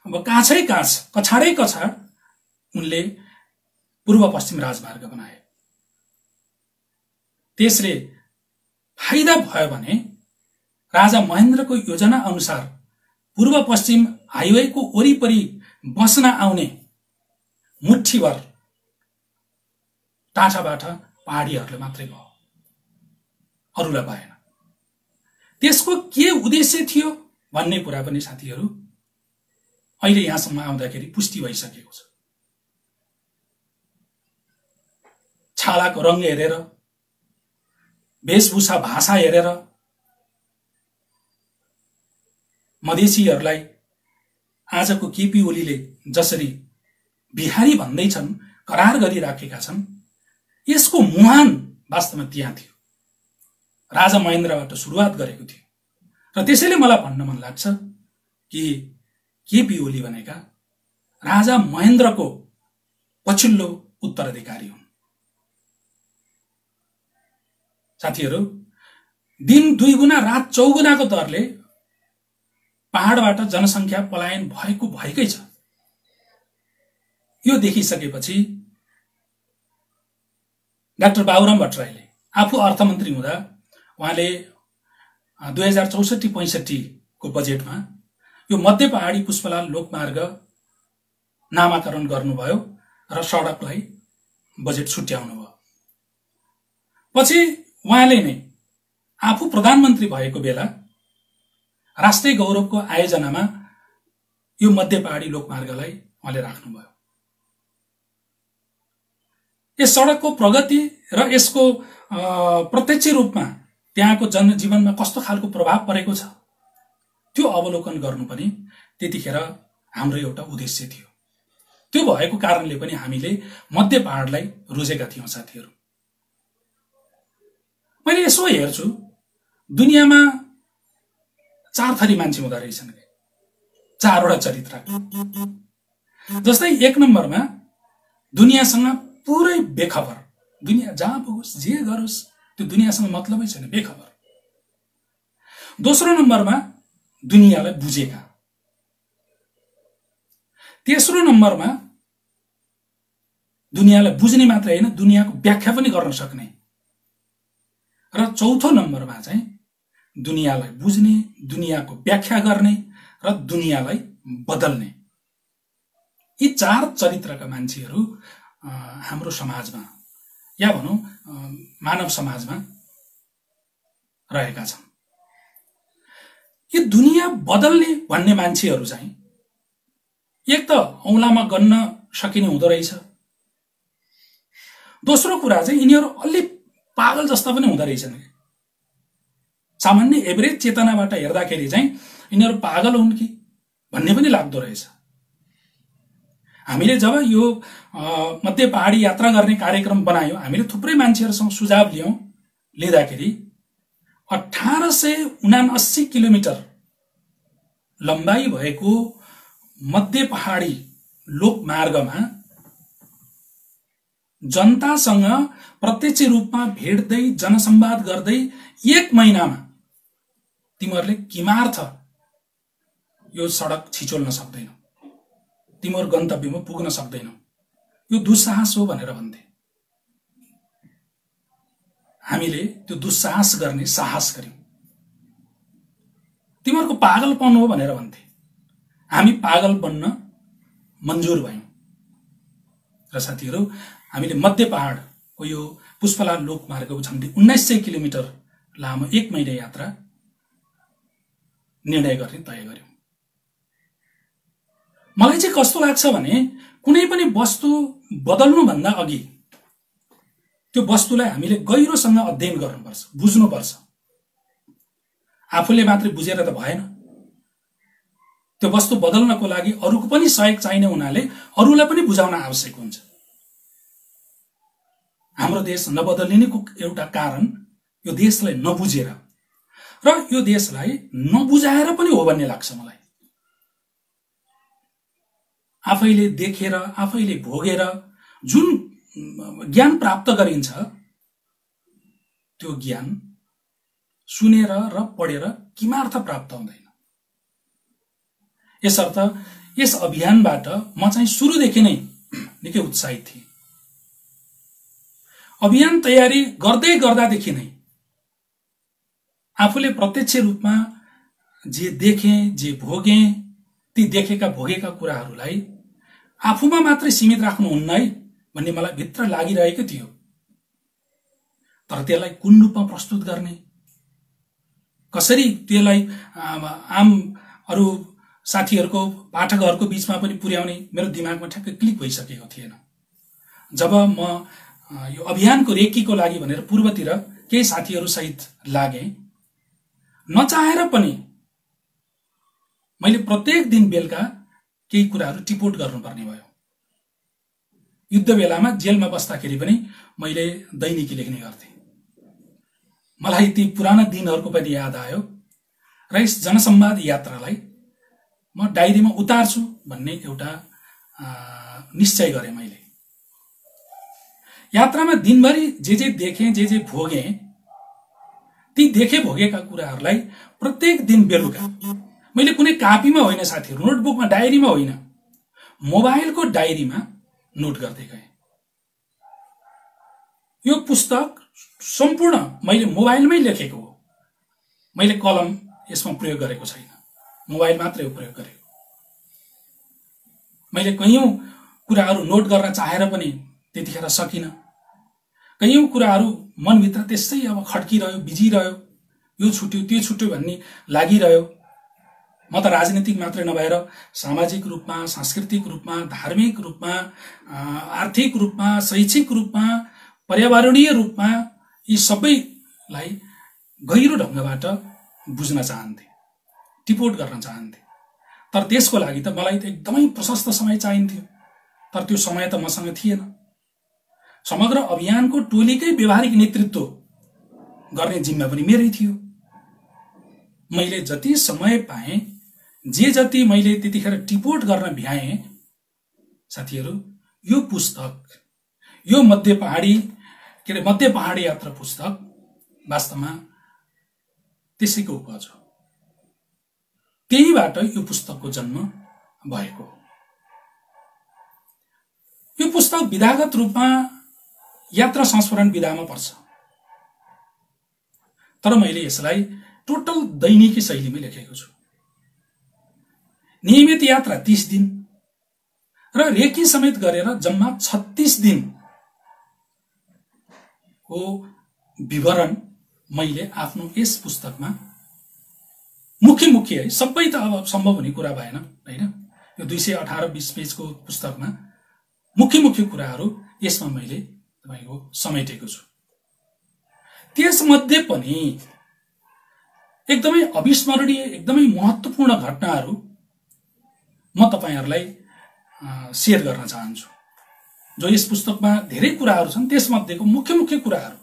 काछै काछ, कछाडै कछाड उनले पूर्व पश्चिम राजमार्ग बनाए। त्यसले फाइदा भयो भने राजा महेन्द्रको योजना अनुसार पूर्व पश्चिम हाइवेको वरिपरि बस्न आउने मुठ्ठीभर टाढाबाट पहाडीहरूले मात्रै भयो, अरूलाई भएन। त्यसको के उद्देश्य थियो भन्ने कुरा पनि साथीहरु अहिले यहाँसम्म आउँदाखेरि पुष्टि भइसकेको छ। छालाको रंग हेरेर, वेशभूषा, भाषा हेरेर मधेसीहरूलाई आजको केपी ओलीले जसरी बिहारी भन्दैछन्, करार गरिराखेका छन्, यसको मुहान वास्तवमा त्यहाँ थियो। राजा महेन्द्रबाट सुरुवात गरेको थियो। र त्यसैले मलाई भन्न मन लाग्छ कि केपी ओली भनेका राजा महेन्द्रको पछिल्लो उत्तराधिकारी हुन्। साथीहरू, दिन 2 गुना रात 4 गुनाको दरले पहाडबाट जनसंख्या पलायन भएकै छ। यो देखिसकेपछि डाक्टर बाबुराम भट्टराईले आफू अर्थमन्त्री हुँदा उहाँले 2064-65 को बजेटमा यो मध्य पहाडी पुष्पलाल लोकमार्ग नामाकरण गर्नुभयो र सडकलाई बजेट छुट्याउनु भयो। पछि उहाँले नै आफू प्रधानमन्त्री भएको बेला राष्ट्रिय गौरवको आयोजनामा यो मध्य पहाडी लोकमार्गलाई उहाँले राख्नुभयो। यस सडकको प्रगति र यसको प्रत्यक्ष रूपमा त्यहाँको जनजीवनमा कस्तो खालको प्रभाव परेको छ त्यो अवलोकन गर्नु पनि त्यतिखेर हाम्रो एउटा उद्देश्य थियो। त्यो भएको कारणले पनि हामीले मध्य पहाडलाई रोजेका थियौं। साथीहरू, मैले यसो हेर्छु, दुनियाँमा 4 थरी मान्छे हुँदा रहेछन्, 4वटा चरित्र। जस्तै 1 नम्बरमा दुनियाँसँग पुरै बेखबर, दुनियाँ जहाँ पुगोस् जे गरोस् त्यो दुनियाँसँग मतलबै छैन, बेखबर। दोस्रो नम्बरमा दुनियाँलाई बुझेका। तेस्रो नम्बरमा दुनियाँलाई बुझ्ने मात्र हैन, दुनियाँको व्याख्या पनि गर्न सक्ने। र चौथो नम्बरमा चाहिँ दुनियाँलाई बुझ्ने, दुनियाँको व्याख्या गर्ने र दुनियाँलाई बदल्ने। यी 4 चरित्रका मान्छेहरू हाम्रो समाजमा या भनौं मानव समाजमा रहेका छन्। यो दुनियाँ बदल्ने भन्ने मान्छेहरू चाहिँ एक त औंलामा गन्न सकिने हुँदो रहेछ। दोस्रो कुरा चाहिँ यिनीहरू अलि पागल जस्ता पनि हुँदो रहेछन्। सामान्य एभरेज चेतनाबाट हेर्दाखेरि चाहिँ यिनीहरू पागल हुन् कि भन्ने पनि लाग्दो रहेछ। हामीले जब यो मध्य पहाडी यात्रा गर्ने कार्यक्रम बनायौं, हामीले थुप्रै मान्छेहरूसँग सुझाव लिँदाखेरि 1879 किलोमिटर लम्बाई भएको मध्य पहाडी लोकमार्गमा जनतासँग प्रत्यक्ष रूपमा भेट्दै जनसंवाद गर्दै 1 महिनामा तिमीहरूले किमार्थ यो सडक छिचोल्न सक्दैनौ, तिम्रो गन्तव्यमा पुग्न सक्दैनौ, यो दुस्साहस हो भनेर भन्थे। हामीले त्यो दुस्साहस गर्ने साहस गर्यौं। तिमीहरूको पागलपन हो भनेर भन्थे। हामी पागल बन्न मन्जुर भयौं। र साथीहरू, हामीले मध्य पहाडको यो पुष्पलाल लोकमार्गको झन्डै 1900 किलोमिटर लामो 1 महिना यात्रा निर्णय गर्ने तय गर्यौं। मलाई चाहिँ कस्तो लाग्छ भने कुनै पनि वस्तु बदल्नु भन्दा अघि त्यो वस्तुलाई हामीले गहिरोसँग अध्ययन गर्नुपर्छ, बुझ्नुपर्छ। आफूले मात्रै बुझेर त भएन। त्यो वस्तु बदल्नको लागि अरूको पनि सहयोग चाहिने हुनाले अरूलाई पनि बुझाउन आवश्यक हुन्छ। हाम्रो देश नबदलिनेको एउटा कारण यो देशलाई नबुझेर र यो देशलाई नबुझाएर पनि हो भन्ने लाग्छ मलाई। आफैले देखेर, आफैले भोगेर जुन ज्ञान प्राप्त गरिन्छ त्यो ज्ञान सुनेर र पढेर किमार्थ प्राप्त हुँदैन। यसर्थ यस अभियानबाट म चाहिँ सुरुदेखि नै निकै उत्साहित थिएँ। अभियान तयारी गर्दै गर्दादेखि नै आफूले प्रत्यक्ष रूपमा जे देखेँ, जे भोगेँ, ती देखेका भोगेका कुराहरूलाई आफूमा मात्रै सीमित राख्नुहुन्न है भन्ने मलाई भित्र लागिरहेको थियो। तर त्यसलाई कुन रूपमा प्रस्तुत गर्ने, कसरी त्यसलाई आम अरू साथीहरूको पाठकहरूको बीचमा पनि पुर्याउने मेरो दिमागमा ठ्याक्कै क्लिक भइसकेको थिएन। जब म यो अभियानको रेकीको लागि भनेर पूर्वतिर केही साथीहरू सहित लागे, नचाहेर पनि मैले प्रत्येक दिन बेलुका केही कुराहरू टिपोट गर्नुपर्ने भयो। युद्ध बेलामा जेलमा बस्दाखेरि पनि मैले दैनिकी लेख्ने गर्थेँ। मलाई ती पुराना दिनहरूको पनि याद आयो र यस जनसंवाद यात्रालाई म डायरीमा उतार्छु भन्ने एउटा निश्चय गरेँ मैले। यात्रामा दिनभरि जे देखेँ जे भोगेँ ती देखे भोगेका कुराहरूलाई प्रत्येक दिन बेलुका मैले कुनै कापीमा होइन साथीहरू, नोटबुकमा डायरीमा होइन, मोबाइलको डायरीमा नोट गर्दै गएँ। यो पुस्तक सम्पूर्ण मैले मोबाइलमै लेखेको हो, मैले कलम यसमा प्रयोग गरेको छैन, मोबाइल मात्रै प्रयोग गरेको। मैले कयौं कुराहरू नोट गर्न चाहेर पनि त्यतिखेर सकिन। कयौं कुराहरू मनभित्र त्यसै अब खड्किरह्यो, बिजिरह्यो, यो छुट्यो त्यो छुट्यो भन्ने लागिरह्यो। म त राजनीतिक मात्रै नभएर सामाजिक रूपमा, सांस्कृतिक रूपमा, धार्मिक रूपमा, आर्थिक रूपमा, शैक्षिक रूपमा, पर्यावरणीय रूपमा यी सबैलाई गहिरो ढंगबाट बुझ्न चाहन्थे, टिपोट गर्न चाहन्थे। तर त्यसको लागि त मलाई त एकदमै प्रशस्त समय चाहिन्थ्यो, तर त्यो समय त मसँग थिएन। समग्र अभियानको टोलीकै व्यवहारिक नेतृत्व गर्ने जिम्मा पनि मेरै थियो। मैले जति समय पाएँ, जे जति मैले त्यतिखेर टिपोट गर्न भ्याएँ, साथीहरू, यो पुस्तक, यो मध्य पहाडी यात्रा पुस्तक वास्तवमा त्यसैको उपज हो। त्यहीबाट यो पुस्तकको जन्म भएको हो। यो पुस्तक विधागत रूपमा यात्रा संस्मरण विधामा पर्छ, तर मैले यसलाई टोटल दैनिकी शैलीमा लेखेको छु। नियमित यात्रा 30 दिन र रेकी समेत गरेर जम्मा 36 दिन को विवरण मैले आफ्नो यस पुस्तकमा मुख्य है, सबै त अब सम्भव हुने कुरा भएन हैन। यो 218-20 पेजको पुस्तकमा मुख्य कुराहरू यसमा मैले तपाईको समेटेको छु। त्यसमध्ये पनि एकदमै अविस्मरणीय, एकदमै महत्त्वपूर्ण घटनाहरू म तपाईहरुलाई शेयर गर्न चाहन्छु, जो यस पुस्तकमा धेरै कुराहरू छन्। त्यसमध्येको मुख्य कुराहरू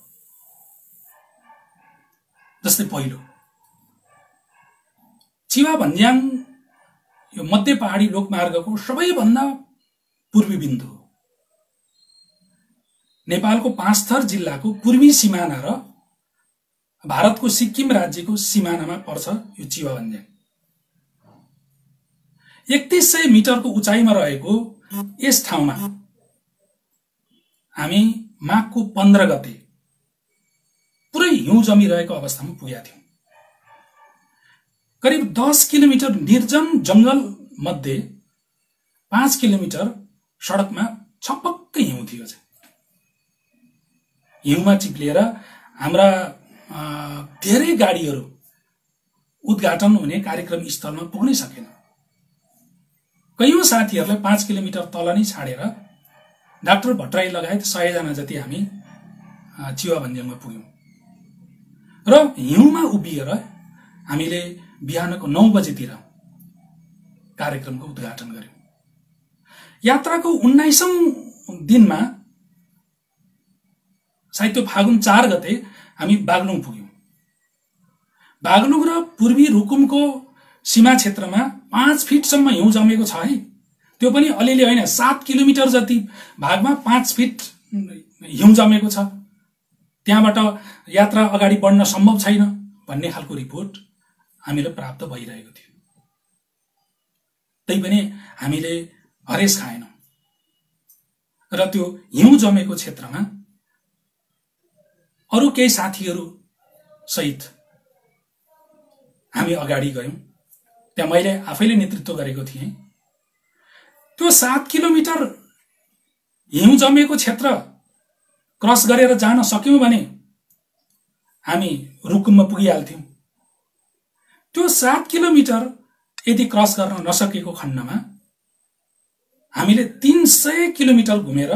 जस्तै पहिलो, चिवा भन्ज्याङ यो मध्य पहाडी लोकमार्गको सबैभन्दा पूर्वी बिन्दु हो। नेपालको पाँचथर जिल्लाको पूर्वी सिमाना र भारतको सिक्किम राज्यको सिमानामा पर्छ यो चिवा भन्ज्याङ। 3100 मिटरको उचाइमा रहेको यस ठाउँमा हामी माघको 15 गते पुरै हिउँ जमिरहेको अवस्थामा पुगेका थियौं। करिब 10 किलोमिटर निर्जन जंगल मध्ये 5 किलोमिटर सडकमा छपक्कै हिउँ थियो। हिउँमा चिप्लिएर हाम्रा धेरै गाडीहरू उद्घाटन हुने कार्यक्रम स्थलमा पुग्नै सकेन। कयौं साथीहरूलाई 5 किलोमिटर तल नै छाडेर डाक्टर भट्टराई लगायत 100 जना जति हामी चिवा भन्ज्याङमा पुग्यौं र हिउँमा उभिएर हामीले बिहानको 9 बजेतिर कार्यक्रमको उद्घाटन गर्यौं। यात्राको 19औं दिनमा सायद त्यो फागुन 4 गते हामी बागलुङ पुग्यौं। बागलुङ र पूर्वी रुकुमको सीमा क्षेत्रमा 5 फिटसम्म हिउँ जमेको छ है। त्यो पनि अलिअलि होइन, 7 किलोमिटर जति भागमा 5 फिट हिउँ जमेको छ। त्यहाँबाट यात्रा अगाडि बढ्न सम्भव छैन भन्ने खालको रिपोर्ट हामीले प्राप्त भइरहेको थियो। तैपनि हामीले हरेस खाएनौं र त्यो हिउँ जमेको क्षेत्रमा अरु केही साथीहरू सहित हामी अगाडि गयौं। त्यहाँ मैले आफैले नेतृत्व गरेको थिएँ। त्यो 7 किलोमिटर हिउँ जमेको क्षेत्र क्रस गरेर जान सक्यौं भने हामी रुकुममा पुगिहाल्थ्यौं। त्यो 7 किलोमिटर यदि क्रस गर्न नसकेको खण्डमा हामीले 300 किलोमिटर घुमेर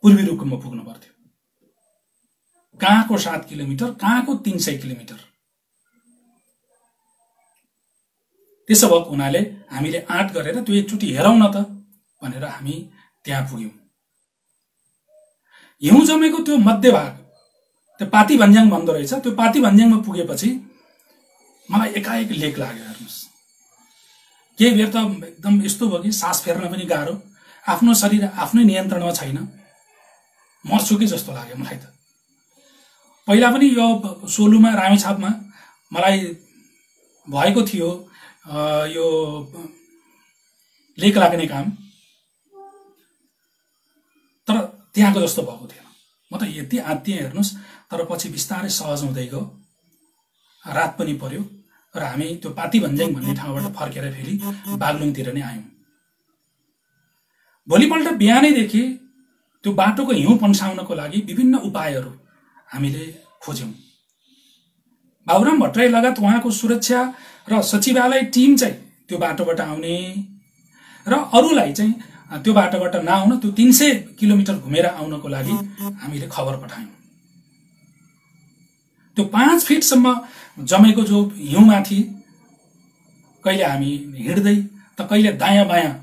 पूर्वी रुकुममा पुग्नु पर्थ्यो। कहाँको 7 किलोमिटर, कहाँको 300 किलोमिटर। त्यसो भएको हुनाले हामीले आँट गरेर त्यो एकचोटि हेरौं न त भनेर हामी त्यहाँ पुग्यौं। हिउँ जमेको त्यो मध्यभाग, त्यो पाती भन्ज्याङ भन्दो रहेछ, त्यो पाती भन्ज्याङमा पुगेपछि मलाई एकाएक लेक लाग्यो। हेर्नुस्, केही बेर त एकदम यस्तो भयो कि सास फेर्न पनि गाह्रो, आफ्नो शरीर आफ्नै नियन्त्रणमा छैन, मर्छु कि जस्तो लाग्यो मलाई त। पहिला पनि यो सोलुमा रामेछापमा मलाई भएको थियो यो लेक लाग्ने काम, तर त्यहाँको जस्तो भएको थिएन। म त यति आत्तिएँ हेर्नुहोस्, तर पछि बिस्तारै सहज हुँदै गयो। रात पनि पर्यो र हामी त्यो पातीभन्ज्याङ भन्ने ठाउँबाट फर्केर फेरि बागलुङतिर नै आयौँ। भोलिपल्ट बिहानैदेखि त्यो बाटोको हिउँ पन्साउनको लागि विभिन्न उपायहरू हामीले खोज्यौँ। बाबुराम भट्टराई लगायत उहाँको सुरक्षा र सचिवालय टिम चाहिँ त्यो बाटोबाट आउने र अरूलाई चाहिँ त्यो बाटोबाट नआउन, त्यो 300 किलोमिटर घुमेर आउनको लागि हामीले खबर पठायौँ। त्यो 5 फिटसम्म जमेको जो हिउँमाथि कहिले हामी हिँड्दै त कहिले दायाँ बायाँ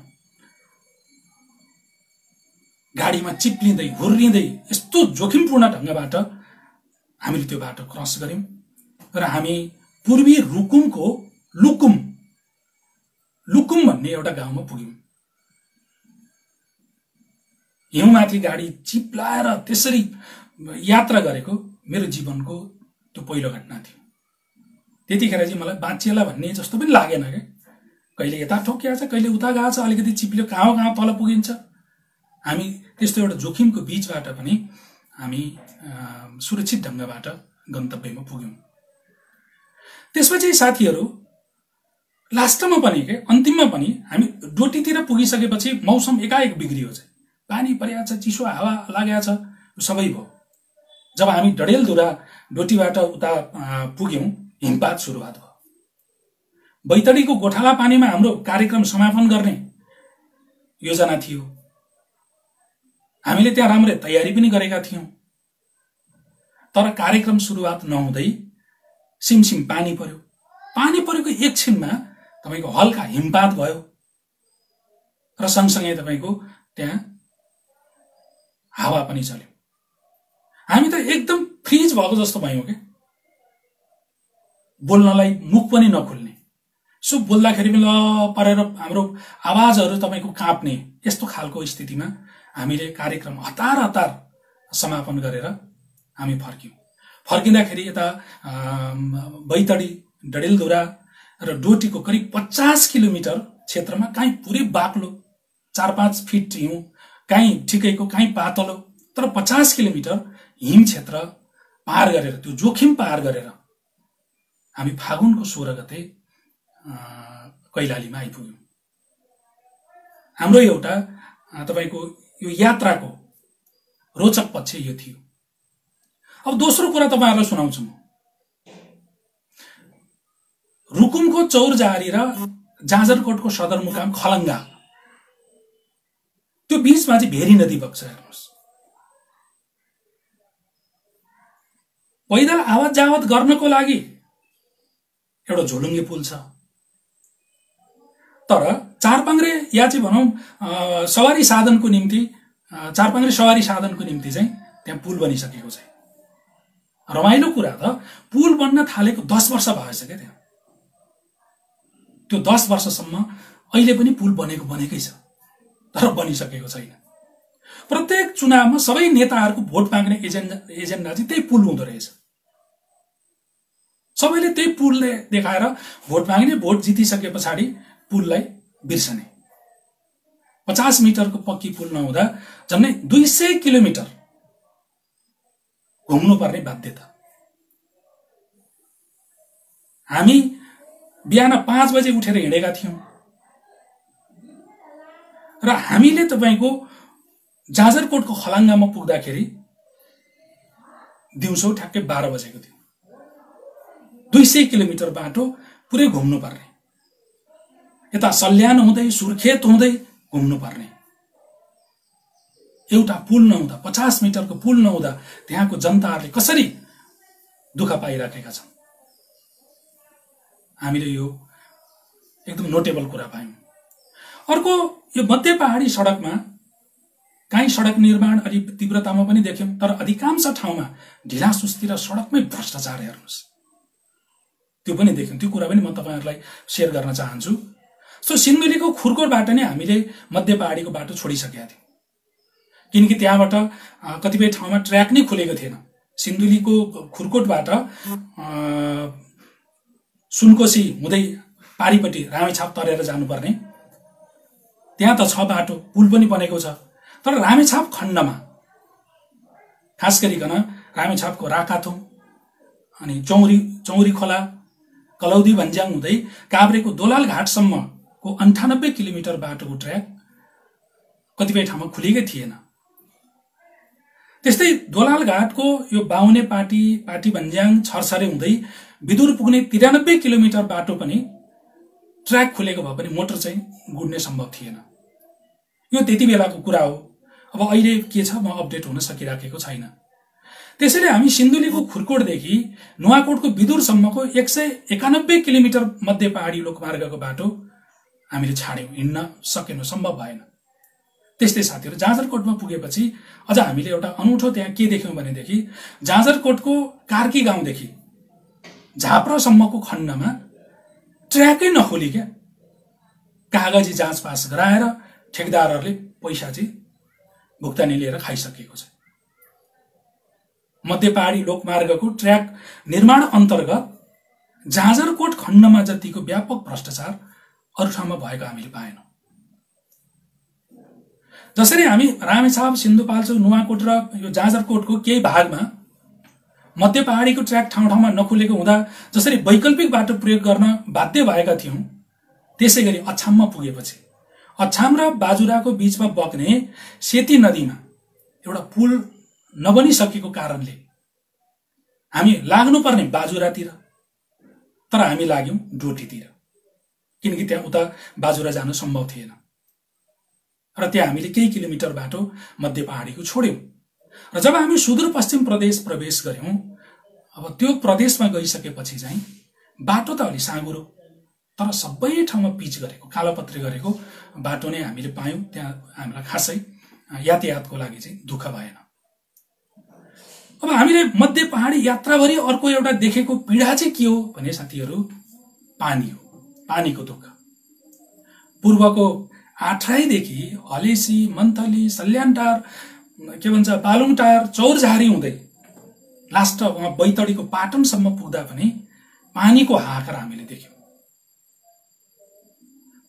गाडीमा चिप्लिँदै हुर्रिँदै यस्तो जोखिमपूर्ण ढङ्गबाट हामीले त्यो बाटो क्रस गर्यौं र हामी पूर्वी रुकुमको लुकुम भन्ने एउटा गाउँमा पुग्यौं। हिउँमाथि गाडी चिप्लाएर त्यसरी यात्रा गरेको मेरो जीवनको त्यो पहिलो घटना थियो। त्यतिखेर चाहिँ मलाई बाँचिएला भन्ने जस्तो पनि लागेन के, कहिले यता ठोकिया छ, कहिले उता गएको छ, अलिकति चिप्ल्यो, कहाँ तल पुगिन्छ। हामी त्यस्तो एउटा जोखिमको बीचबाट पनि हामी सुरक्षित ढङ्गबाट गन्तव्यमा पुग्यौं। त्यसपछि साथीहरू लास्टमा पनि के अन्तिममा पनि हामी डोटीतिर पुगिसकेपछि मौसम एकाएक बिग्रियो चाहिँ, पानी परिया छ, चिसो हावा लागेको छ, सबै भयो। जब हामी डडेलधुरा डोटीबाट उता पुग्यौं, हिमपात सुरुवात भयो। बैतडीको गोठाला पानीमा हाम्रो कार्यक्रम समापन गर्ने योजना थियो। हामीले त्यहाँ राम्रै तयारी पनि गरेका थियौं, तर कार्यक्रम सुरुवात नहुँदै सिमसिम पानी पर्यो। पानी परेको एकछिनमा तपाईको हल्का हिमपात भयो र सँगसँगै तपाईको त्यहाँ हावा पनि चल्यो। हामी त एकदम फ्रिज भएको जस्तो भयौं के, बोल्नलाई मुख पनि नखुल्ने, सो बोल्दाखेरि पनि ल परेर हाम्रो आवाजहरू तपाईको काप्ने, यस्तो खालको स्थितिमा हामीले कार्यक्रम हतार समापन गरेर हामी फर्क्यौं। फर्किँदाखेरि यता बैतडी, डडेलधुरा र डोटीको करिब 50 किलोमिटर क्षेत्रमा कहीँ पुरै बाक्लो 4-5 फिट हिउँ, कहीँ ठिकैको, कहीँ पातलो, तर 50 किलोमिटर हिम क्षेत्र पार गरेर, त्यो जोखिम पार गरेर हामी फागुनको 16 गते कैलालीमा आइपुग्यौं। हाम्रो एउटा तपाईको यो यात्राको रोचक पक्ष यो थियो। अब दोस्रो कुरा तपाईहरुलाई सुनाउँछु म। रुकुमको चौरजारी र जाजरकोटको सदरमुकाम खलङ्गा, त्यो बीचमा चाहिँ भेरी नदी बग्छ। हेर्नुस्, पैदल आवत जावत गर्नको लागि एउटा झोलुङ्गे पुल छ, तर चारपाङ्ग्रे या चाहिँ भनौं सवारी साधनको निम्ति, चारपाङ्ग्रे सवारी साधनको निम्ति चाहिँ त्यहाँ पुल बनिसकेको छ। रमाइलो कुरा त पुल बन्न थालेको 10 वर्ष भएछ के त्यहाँ। त्यो 10 वर्षसम्म अहिले पनि पुल बनेकै छ, तर बनिसकेको छैन। प्रत्येक चुनावमा सबै नेताहरूको भोट माग्ने एजेन्डा चाहिँ त्यही पुल हुँदो रहेछ। सबैले त्यही पुलले देखाएर भोट माग्ने, भोट जितिसके पछाडि पुललाई बिर्सने। 50 मिटरको पक्की पुल नहुँदा झन्डै 200 किलोमिटर घुम्नु पर्ने बाध्यता। हामी बिहान 5 बजे उठेर हिँडेका थियौं र हामीले तपाईको जाजरकोटको खलङ्गामा पुग्दाखेरि दिउँसो ठ्याक्कै 12 बजेको थियो। 200 किलोमिटर बाटो पुरै घुम्नु पर्ने, यता सल्यान हुँदै सुर्खेत हुँदै घुम्नु पर्ने। एउटा पुल नहुँदा, 50 मिटरको पुल नहुँदा त्यहाँको जनताहरूले कसरी दुःख पाइराखेका छन्। हामीले यो एकदम नोटेबल कुरा पायौं। अर्को, यो मध्य पहाडी सडकमा कहीँ सडक निर्माण अलि तीव्रतामा पनि देख्यौं, तर अधिकांश ठाउँमा ढिला सुस्ती र सडकमै भ्रष्टाचार। हेर्नुस्, त्यो पनि देख्यौं। त्यो कुरा पनि म तपाईहरुलाई शेयर गर्न चाहन्छु। सो सिन्धुलीको खुरकोटबाट नै हामीले मध्य पहाडीको बाटो छोडिसकेका थियौँ, किनकि त्यहाँबाट कतिपय ठाउँमा ट्र्याक नै खुलेको थिएन। सिन्धुलीको खुरकोटबाट सुनकोशी हुँदै पारीपट्टि रामेछाप तरेर जानुपर्ने, त्यहाँ त छ बाटो, पुल पनि बनेको छ, तर रामेछाप खण्डमा खास गरिकन रामेछापको राकाथुम अनि चौरी खोला कलौदी भन्ज्याङ हुँदै काभ्रेको दोलाल घाटसम्मको 98 किलोमिटर बाटोको ट्र्याक कतिपय ठाउँमा खुलेकै थिएन। त्यस्तै दोलाल घाटको यो बाहुने पाटी भन्ज्याङ छरछरे हुँदै विदुर पुग्ने 93 किलोमिटर बाटो पनि ट्र्याक खुलेको भए पनि मोटर चाहिँ गुड्ने सम्भव थिएन। यो त्यति बेलाको कुरा हो। अब अहिले के छ, म अपडेट हुन सकिराखेको छैन। त्यसैले हामी सिन्धुलीको खुरकोटदेखि नुवाकोटको विदुरसम्मको 191 किलोमिटर मध्य पहाडी लोकमार्गको बाटो हामीले छाड्यौं, हिँड्न सकेनौं, सम्भव भएन। त्यस्तै साथीहरु, जाजरकोटमा पुगेपछि अझ हामीले एउटा अनौठो त्यहाँ के देख्यौं भनेदेखि जाजरकोटको कार्की गाउँदेखि झाप्रसम्मको खण्डमा ट्र्याकै नखोली क्या, कागजी जाँच पास गराएर ठेकदारहरूले पैसा चाहिँ भुक्तानी लिएर खाइसकेको छ। मध्य पहाडी लोकमार्गको ट्र्याक निर्माण अन्तर्गत जाजरकोट खण्डमा जतिको व्यापक भ्रष्टाचार अरू ठाउँमा भएको हामीले पाएनौं। जसरी हामी रामेछाप, सिन्धुपाल्चोक, नुवाकोट र यो जाजरकोटको केही भागमा मध्य पहाडीको ट्र्याक ठाउँ ठाउँमा नखुलेको हुँदा जसरी वैकल्पिक बाटो प्रयोग गर्न बाध्य भएका थियौं, त्यसैगरी अछाममा पुगेपछि अछाम र बाजुराको बीचमा बग्ने सेती नदीमा एउटा पुल नबनिसकेको कारणले हामी लाग्नुपर्ने बाजुरातिर, तर हामी लाग्यौं डोटीतिर, किनकि त्यहाँ उता बाजुरा जान सम्भव थिएन र त्यहाँ हामीले केही किलोमिटर बाटो मध्य पहाडीको छोड्यौं। र जब हामी सुदूरपश्चिम प्रदेश प्रवेश गर्यौं, अब त्यो प्रदेशमा गइसकेपछि चाहिँ बाटो त अलि साँगुरो, तर सबै ठाउँमा पिच गरेको, कालोपत्री गरेको बाटो नै हामीले पायौं। त्यहाँ हामीलाई खासै यातायातको लागि चाहिँ दुःख भएन। अब हामीले मध्य पहाडी यात्राभरि अर्को एउटा देखेको पीडा चाहिँ के हो भने साथीहरु, पानी हो, पानीको दुःख। पूर्वको आठराईदेखि हलेसी, मन्थली, सल्यानटार, के भन्छ बालुङटार, चौरझारी हुँदै लास्ट वहाँ बैतडीको पाटनसम्म पुग्दा पनि पानीको हाहाकार हामीले देख्यौं।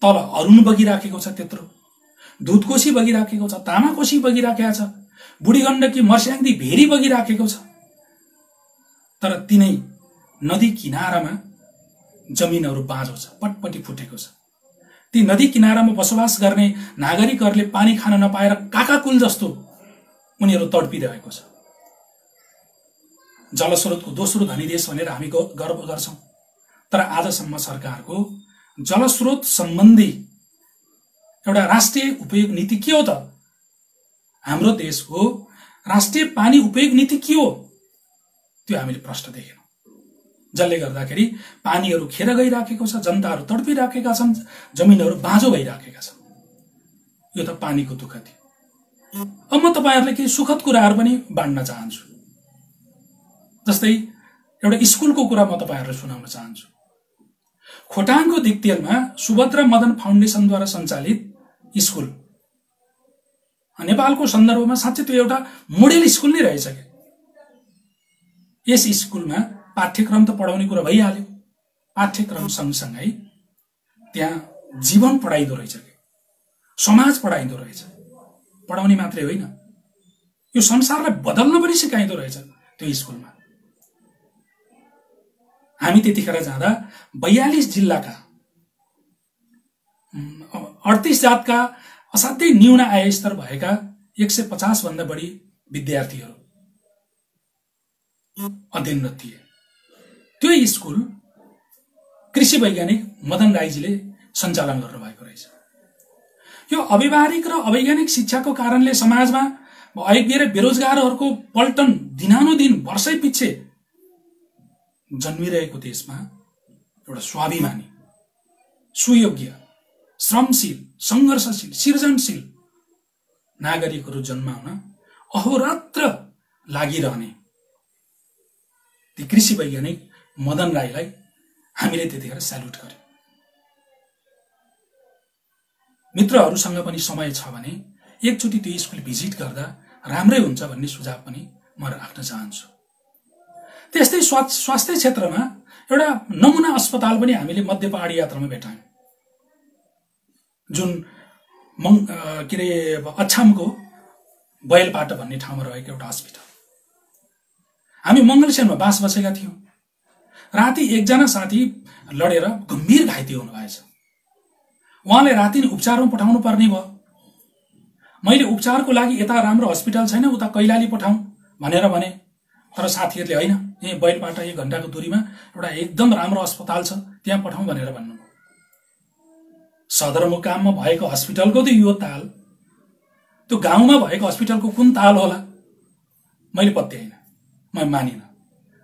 तल अरुण बगिराखेको छ, त्यत्रो दुधकोशी बगिराखेको छ, तामाकोशी बगिराखेको छ, बुढी गण्डकी, मर्स्याङदी, भेरी बगिराखेको छ। तर तिनै नदी किनारामा जमिनहरू बाँझो छ, पटपटी फुटेको छ। ती नदी किनारामा बसोबास गर्ने नागरिकहरूले पानी खान नपाएर काकाकुल जस्तो उनीहरू तडपिरहेको छ। जलस्रोतको दोस्रो धनी देश भनेर हामी गर्व गर्छौं, तर आजसम्म सरकारको जलस्रोत सम्बन्धी एउटा राष्ट्रिय उपयोग नीति के हो त? हाम्रो देशको राष्ट्रिय पानी उपयोग नीति के हो? त्यो हामीले प्रश्न देखेनौं। जसले गर्दाखेरि पानीहरू खेर गइराखेको छ, जनताहरू तडपिराखेका छन्, जमिनहरू बाँझो भइराखेका छन्। यो त पानीको दुःख थियो। अब म तपाईहरुले केही सुखद कुराहरू पनि बाँड्न चाहन्छु। जस्तै एउटा स्कुलको कुरा म तपाईहरुलाई सुनाउन चाहन्छु। खोटाङको दिक्तेलमा सुभद्रा मदन फाउन्डेसनद्वारा सञ्चालित स्कुल नेपालको सन्दर्भमा साँच्चै त्यो एउटा मोडेल स्कुल नै रहेछ के। यस स्कुलमा पाठ्यक्रम त पढाउने कुरा भइहाल्यो, पाठ्यक्रम सँगसँगै त्यहाँ जीवन पढाइदो रहेछ के, समाज पढाइदो रहेछ। पढाउने मात्रै होइन, यो संसारलाई बदल्न पनि सिकाइदो रहेछ त्यो स्कुलमा। हामी त्यतिखेर जाँदा 42 जिल्लाका 38 जातका असाध्यै न्यून आय स्तर भएका 150 भन्दा बढी विद्यार्थीहरू अध्ययनरत थिए। त्यो स्कुल कृषि वैज्ञानिक मदन राईजीले सञ्चालन गर्नुभएको रहेछ। यो अव्यावहारिक र अवैज्ञानिक शिक्षाको कारणले समाजमा अयोग्य र बेरोजगारहरूको पल्टन दिनानुदिन वर्षै पछि जन्मिरहेको देशमा एउटा स्वाभिमानी, सुयोग्य, श्रमशील, संघर्षशील, सृजनशील नागरिकहरू जन्माउन अहोरात्र लागिरहने ती कृषि वैज्ञानिक मदन राईलाई हामीले त्यतिखेर स्याल्युट गर्यौं। मित्रहरूसँग पनि समय छ भने एकचोटि त्यो स्कुल भिजिट गर्दा राम्रै हुन्छ भन्ने सुझाव पनि म राख्न चाहन्छु। त्यस्तै स्वास्थ्य क्षेत्रमा एउटा नमुना अस्पताल पनि हामीले मध्य पहाडी यात्रामा भेटायौं, जुन के अरे अछामको बैलपाटा भन्ने ठाउँमा रहेको एउटा अस्पताल। हामी मङ्गलसेनमा बास बसेका थियौं। राति एकजना साथी लडेर गम्भीर घाइते हुनुभएछ। उहाँले राति नै उपचारमा पठाउनु पर्ने भयो। मैले उपचारको लागि यता राम्रो हस्पिटल छैन, उता कैलाली पठाउँ भनेर भने, तर साथीहरूले होइन, यही बैलपाटा 1 घण्टाको दूरीमा एउटा एकदम राम्रो अस्पताल छ, त्यहाँ पठाउँ भनेर भन्नुभयो। सदरमुकाममा भएको हस्पिटलको त यो ताल, त्यो गाउँमा भएको हस्पिटलको कुन ताल होला मैले पत्याइन, म मानिन।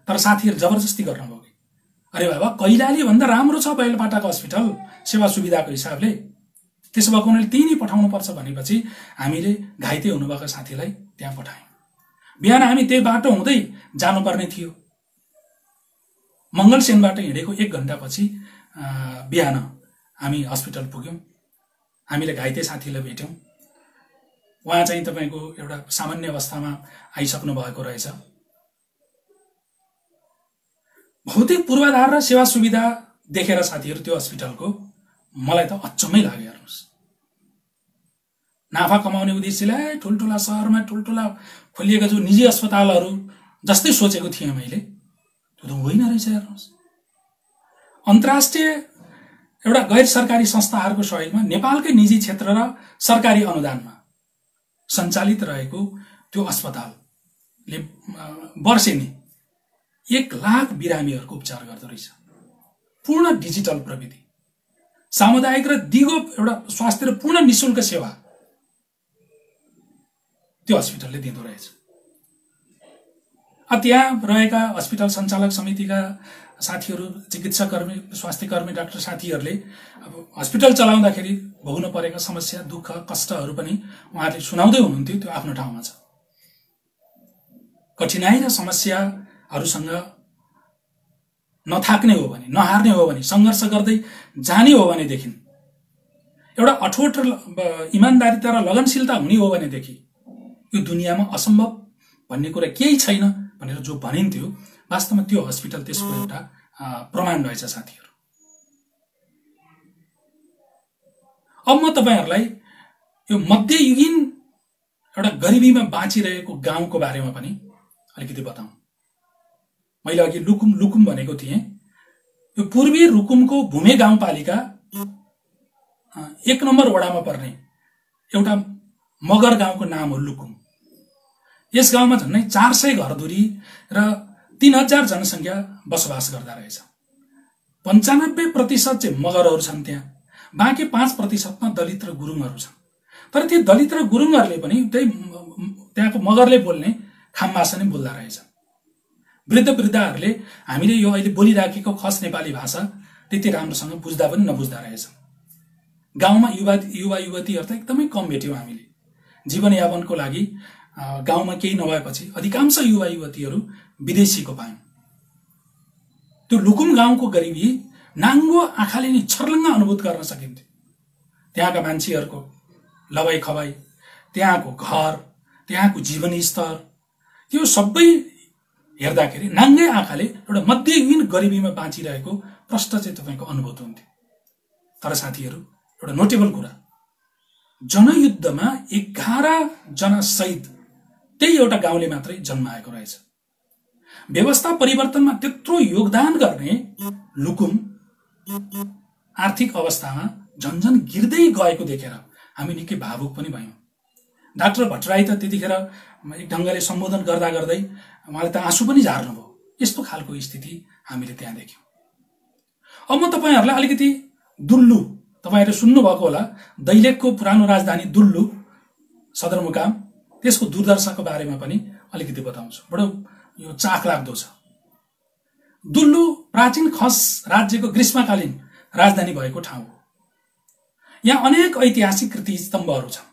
तर साथीहरू जबरजस्ती गर्नुभयो। अरे बाबा, कैलाली भन्दा राम्रो छ बैलपाटाको हस्पिटल सेवा सुविधाको हिसाबले, त्यसो भएको हुनाले त्यही नै पठाउनु पर्छ भनेपछि हामीले घाइते हुनुभएको साथीलाई त्यहाँ पठायौं। बिहान हामी त्यही बाटो हुँदै जानुपर्ने थियो। मङ्गलसेनबाट हिँडेको 1 घण्टापछि बिहान हामी हस्पिटल पुग्यौं। हामीले घाइते साथीलाई भेट्यौं। उहाँ चाहिँ तपाईको एउटा सामान्य अवस्थामा आइसक्नु भएको रहेछ। भौतिक पूर्वाधार र सेवा सुविधा देखेर साथीहरू त्यो हस्पिटलको मलाई त अचम्मै लाग्यो। हेर्नुस्, नाफा कमाउने उद्देश्यले ठुलठुला शहरमा ठुलठुला खोलिएका जो निजी अस्पतालहरू जस्तै सोचेको थिएँ मैले, त्यो त होइन रहेछ। हेर्नुस्, अन्तर्राष्ट्रिय एउटा गैर सरकारी संस्थाहरूको सहयोगमा नेपालकै निजी क्षेत्र र सरकारी अनुदानमा सञ्चालित रहेको त्यो अस्पतालले वर्षेनी 1 लाख बिरामीहरूको उपचार गर्दो रहेछ। पूर्ण डिजिटल प्रविधि, सामुदायिक र दिगो एउटा स्वास्थ्य र पूर्ण निशुल्क सेवा त्यो अस्पतालले दिँदो रहेछ। त्यहाँ रहेका अस्पताल सञ्चालक समितिका साथीहरू, चिकित्साकर्मी, स्वास्थ्यकर्मी, डाक्टर साथीहरूले अब अस्पताल चलाउँदाखेरि भोग्नु परेका समस्या, दुःख, कष्टहरू पनि उहाँहरूले सुनाउँदै हुनुहुन्थ्यो। त्यो आफ्नो ठाउँमा छ। कठिनाई र समस्याहरूसँग नथाक्ने हो भने, नहार्ने हो भने, सङ्घर्ष गर्दै जाने हो भनेदेखि, एउटा अठोट र इमानदारिता र लगनशीलता हुने हो भनेदेखि यो दुनियाँमा असम्भव भन्ने कुरा केही छैन भनेर जो भनिन्थ्यो, वास्तवमा त्यो हस्पिटल त्यसको एउटा प्रमाण रहेछ साथीहरू। अब म तपाईहरुलाई यो मध्ययुगीन एउटा गरिबीमा बाँचिरहेको गाउँको बारेमा पनि अलिकति बताउँ। मैले अघि लुकुम भनेको थिएँ। यो पूर्वी रुकुमको भूमे गाउँपालिका 1 नम्बर वडामा पर्ने एउटा मगर गाउँको नाम हो लुकुम। यस गाउँमा झन्डै 400 घरधुरी र 3000 जनसंख्या बसोबास गर्दा रहेछ। 95% चाहिँ मगरहरू छन् त्यहाँ, बाँकी 5% मा दलित र गुरुङहरू छन्। तर ती दलित र गुरुङहरूले पनि त्यहाँको मगरले बोल्ने खाम भाषा नै बोल्दा रहेछ। वृद्ध वृद्धाहरूले हामीले यो अहिले बोलिराखेको खस नेपाली भाषा त्यति राम्रोसँग बुझ्दा पनि नबुझ्दा रहेछ। गाउँमा युवा युवतीहरू त एकदमै कम भेट्यौं हामीले। जीवनयापनको लागि गाउँमा केही नभएपछि अधिकांश युवा युवतीहरू विदेशीको पायौं। त्यो लुकुम गाउँको गरिबी नाङ्गो आँखाले नि छर्लङ्ग अनुभूत गर्न सकिन्थ्यो। त्यहाँका मान्छेहरूको लवाई खवाई, त्यहाँको घर, त्यहाँको जीवनी स्तर, त्यो सबै हेर्दाखेरि नाङ्गै आँखाले एउटा मध्ययुगीन गरिबीमा बाँचिरहेको प्रष्ट चाहिँ तपाईको अनुभूत हुन्थ्यो। तर साथीहरू, एउटा नोटेबल कुरा, जनयुद्धमा 11 जना शहीद त्यही एउटा गाउँले मात्रै जन्माएको रहेछ। व्यवस्था परिवर्तनमा त्यत्रो योगदान गर्ने लुकुम आर्थिक अवस्थामा झन्झन गिर्दै गएको देखेर हामी निकै भावुक पनि भयौं। डाक्टर भट्टराई त त्यतिखेर एक ढंगले सम्बोधन गर्दा गर्दै उहाँले त आँसु पनि झार्नुभयो। यस्तो खालको स्थिति हामीले त्यहाँ देख्यौं। अब म तपाईहरुलाई अलिकति दुल्लु, तपाईहरुले सुन्नु भएको होला, दैलेखको पुरानो राजधानी दुल्लु सदरमुकाम, त्यसको दुर्दशाको बारेमा पनि अलिकति बताउँछु। बडो यो चाख लाग्दो छ। दुल्लु प्राचीन खस राज्यको ग्रीष्मकालीन राजधानी भएको ठाउँ हो। यहाँ अनेक ऐतिहासिक कृति स्तम्भहरू छन्।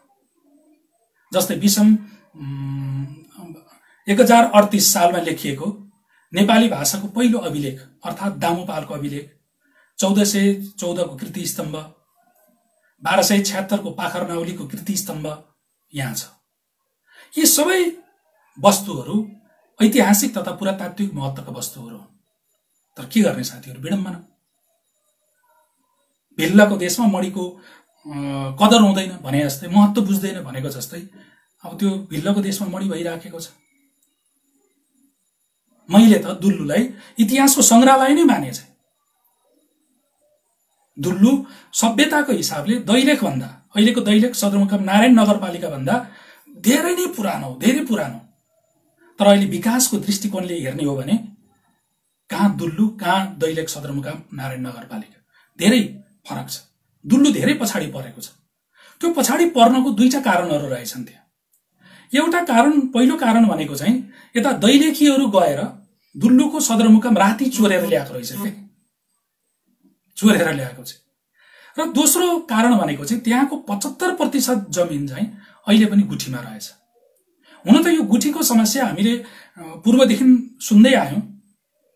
जस्तै 1038 सालमा लेखिएको नेपाली भाषाको पहिलो अभिलेख अर्थात् दामुपालको अभिलेख, 1414 को कृति स्तम्भ, 1276 को पाखरनाउलीको कृति स्तम्भ यहाँ छ। यी सबै वस्तुहरू ऐतिहासिक तथा पुरातात्विक महत्त्वका वस्तुहरू हुन्। तर के गर्ने साथीहरू, विडम्बना। भिल्लाको देशमा मणिको कदर हुँदैन भने जस्तै, महत्त्व बुझ्दैन भनेको जस्तै अब त्यो भिल्लाको देशमा मणि भइराखेको छ। मैले त दुल्लुलाई इतिहासको संग्रहालय नै मानेछ। दुल्लु सभ्यताको हिसाबले दैलेख भन्दा, अहिलेको दैलेख सदरमुकाम नारायण नगरपालिका भन्दा धेरै नै पुरानो, धेरै पुरानो। तर अहिले विकासको दृष्टिकोणले हेर्ने हो भने कहाँ दुल्लु, कहाँ दैलेख सदरमुकाम नारायण नगरपालिका, धेरै फरक छ। दुल्लु धेरै पछाडि परेको छ। त्यो पछाडि पर्नको दुईटा कारणहरू रहेछन् त्यहाँ। एउटा कारण, पहिलो कारण भनेको चाहिँ यता दैलेखीहरू गएर दुल्लुको सदरमुकाम राति चोरेर ल्याएको रहेछ के, चोरेर ल्याएको छ। र दोस्रो कारण भनेको चाहिँ त्यहाँको 75% जमिन चाहिँ अहिले पनि गुठीमा रहेछ। हुन त यो गुठीको समस्या हामीले पूर्वदेखि सुन्दै आयौं।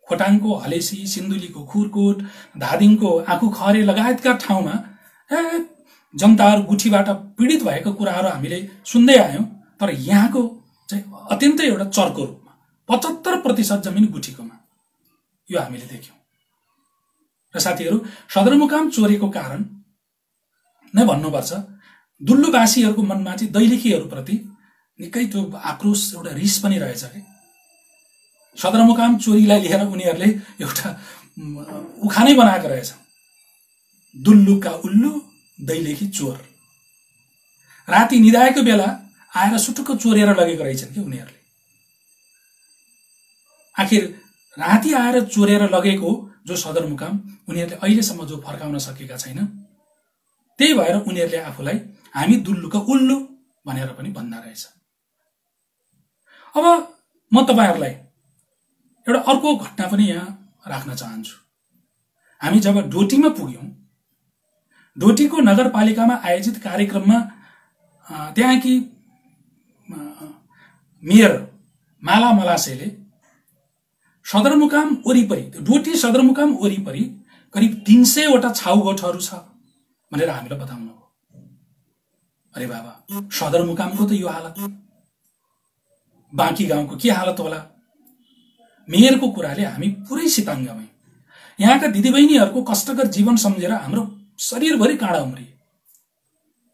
खोटाङको हलेसी, सिन्धुलीको खुरकोट, धादिङको आँखुखरे लगायतका ठाउँमा जनताहरू गुठीबाट पीडित भएको कुराहरू हामीले सुन्दै आयौं। तर यहाँको चाहिँ अत्यन्तै एउटा चर्को रूपमा 75% जमिन गुठीकोमा यो हामीले देख्यौं। र साथीहरू, सदरमुकाम चोरेको कारण नै भन्नुपर्छ, दुल्लुवासीहरूको मनमा चाहिँ दैलेखीहरूप्रति निकै त्यो आक्रोश, एउटा रिस पनि रहेछ कि सदरमुकाम चोरीलाई लिएर उनीहरूले एउटा उखानै बनाएको रहेछ, दुल्लुका उल्लु दैलेखी चोर। राति निदाएको बेला आएर सुटुक्क चोरेर लगेको रहेछन् कि उनीहरूले। आखिर राति आएर चोरेर लगेको जो सदरमुकाम उनीहरूले अहिलेसम्म जो फर्काउन सकेका छैन, त्यही भएर उनीहरूले आफूलाई हामी दुल्लुका उल्लु भनेर पनि भन्दा रहेछ। अब म तपाईहरुलाई एउटा अर्को घटना पनि यहाँ राख्न चाहन्छु। हामी जब डोटीमा पुग्यौं, डोटीको नगरपालिकामा आयोजित कार्यक्रममा त्यहाँकी मेयर माला मलासेले सदरमुकाम वरिपरि, डोटी सदरमुकाम वरिपरि करिब 300 वटा छाउगोठहरू छ भनेर हामीलाई बताउनु हो। अरे बाबा, सदरमुकामको त यो हालत, बाँकी गाउँको के हालत होला? मेयरको कुराले हामी पुरै सिताङ्ग भयौं। यहाँका दिदीबहिनीहरूको कष्टकर जीवन सम्झेर हाम्रो शरीरभरि काँडा उम्रिए।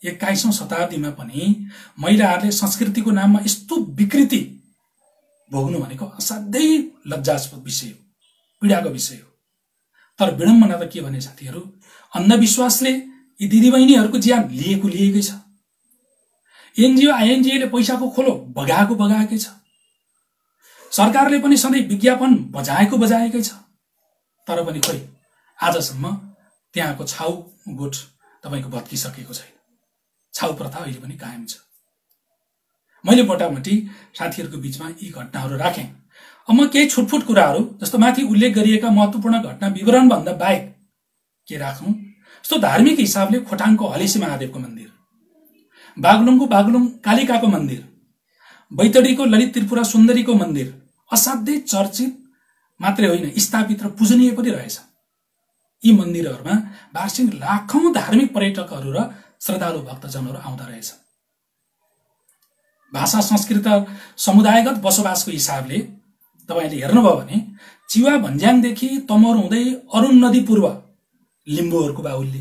21औं शताब्दीमा पनि महिलाहरूले संस्कृतिको नाममा यस्तो विकृति भोग्नु भनेको असाध्यै लज्जास्पद विषय हो, पीडाको विषय हो। तर विडम्बना त के भने साथीहरू, अन्धविश्वासले यी दिदीबहिनीहरूको ज्यान लिएकै छ। एनजिओ आइएनजिओले पैसाको खोलो बगाएकै छ। सरकारले पनि सधैँ विज्ञापन बजाएकै छ। तर पनि खोइ आजसम्म त्यहाँको छाउ गोठ तपाईको भत्किसकेको छैन। छाउ प्रथा अहिले पनि कायम छ। मैले मोटामोटी साथीहरूको बीचमा यी घटनाहरू राखेँ। अब म केही छुटफुट कुराहरू, जस्तो माथि उल्लेख गरिएका महत्त्वपूर्ण घटना विवरण भन्दा बाहेक के राखौं, जस्तो धार्मिक हिसाबले खोटाङको हलेसी महादेवको मन्दिर, बागलुङको बागलुङ कालिकाको मन्दिर, बैतडीको ललित त्रिपुरा सुन्दरीको मन्दिर असाध्यै चर्चित मात्रै होइन, स्थापित र पूजनीय पनि रहेछ। यी मन्दिरहरूमा वार्षिक लाखौं धार्मिक पर्यटकहरू र श्रद्धालु भक्तजनहरू आउँदा रहेछ। भाषा संस्कृत समुदायगत बसोबासको हिसाबले तपाईले हेर्नुभयो भने चिवा भन्ज्याङदेखि तमोर हुँदै अरुण नदी पूर्व लिम्बूहरूको बाहुल्य,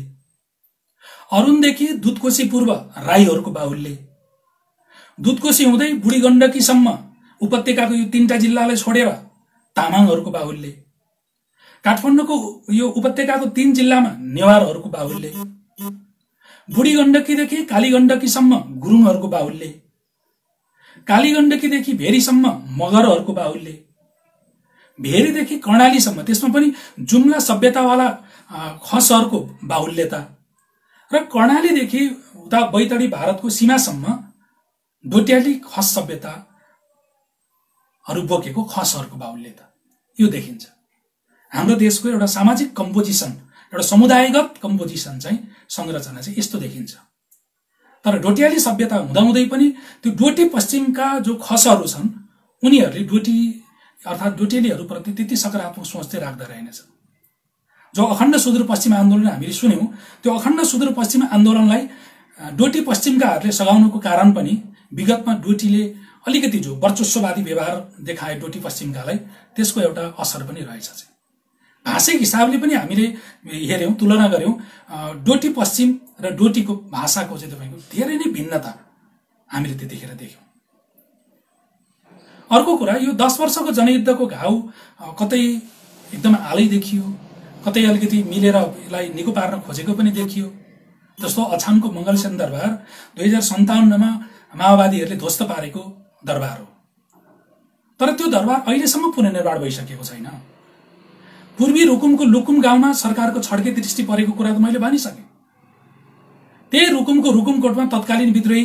अरुणदेखि दुधकोशी पूर्व राईहरूको बाहुल्य, दुधकोशी हुँदै बुढी गण्डकीसम्म उपत्यकाको यो 3टा जिल्लालाई छोडेर तामाङहरूको बाहुल्य, काठमाडौँको यो उपत्यकाको 3 जिल्लामा नेवारहरूको बाहुल्य, बुढी गण्डकीदेखि काली गण्डकीसम्म गुरुङहरूको बाहुल्य, काली गण्डकीदेखि भेरीसम्म मगरहरूको बाहुल्य, भेरीदेखि कर्णालीसम्म त्यसमा पनि जुम्ला सभ्यतावाला खसहरूको बाहुल्यता, र कर्णालीदेखि उता बैतडी भारतको सीमासम्म डोट्याली खस सभ्यताहरू बोकेको खसहरूको बाहुल्यता यो देखिन्छ। हाम्रो देशको एउटा सामाजिक कम्पोजिसन, एउटा समुदायगत कम्पोजिसन चाहिँ संरचना चाहिँ यस्तो देखिन्छ। तर डोट्याली सभ्यता हुँदाहुँदै पनि त्यो डोटी पश्चिमका जो खसहरू छन् उनीहरूले डोटी अर्थात् डोटेलीहरूप्रति त्यति सकारात्मक सोच चाहिँ राख्दा रहेनछ। जो अखण्ड सुदूरपश्चिम आन्दोलन हामीले सुन्यौं, त्यो अखण्ड सुदूरपश्चिम आन्दोलनलाई डोटी पश्चिमकाहरूले सघाउनुको कारण पनि विगतमा डोटीले अलिकति जो वर्चस्ववादी व्यवहार देखाए डोटी पश्चिमकालाई, त्यसको एउटा असर पनि रहेछ। भाषिक हिसाबले पनि हामीले हेर्यौं, तुलना गर्यौं, डोटी पश्चिम र डोटीको भाषाको चाहिँ तपाईको धेरै नै भिन्नता हामीले त्यतिखेर देख्यौं। अर्को कुरा, यो 10 वर्षको जनयुद्धको घाउ कतै एकदम हालै देखियो, कतै अलिकति मिलेर यसलाई निको पार्न खोजेको पनि देखियो। जस्तो अछामको मंगलसेन दरबार 2057 मा माओवादीहरूले ध्वस्त पारेको दरबार हो, तर त्यो दरबार अहिलेसम्म पुनर्निर्माण भइसकेको छैन। पूर्वी रुकुमको लुकुम गाउँमा सरकारको छड्के दृष्टि परेको कुरा त मैले भनिसके। त्यही रुकुमको रुकुमकोटमा तत्कालीन विद्रोही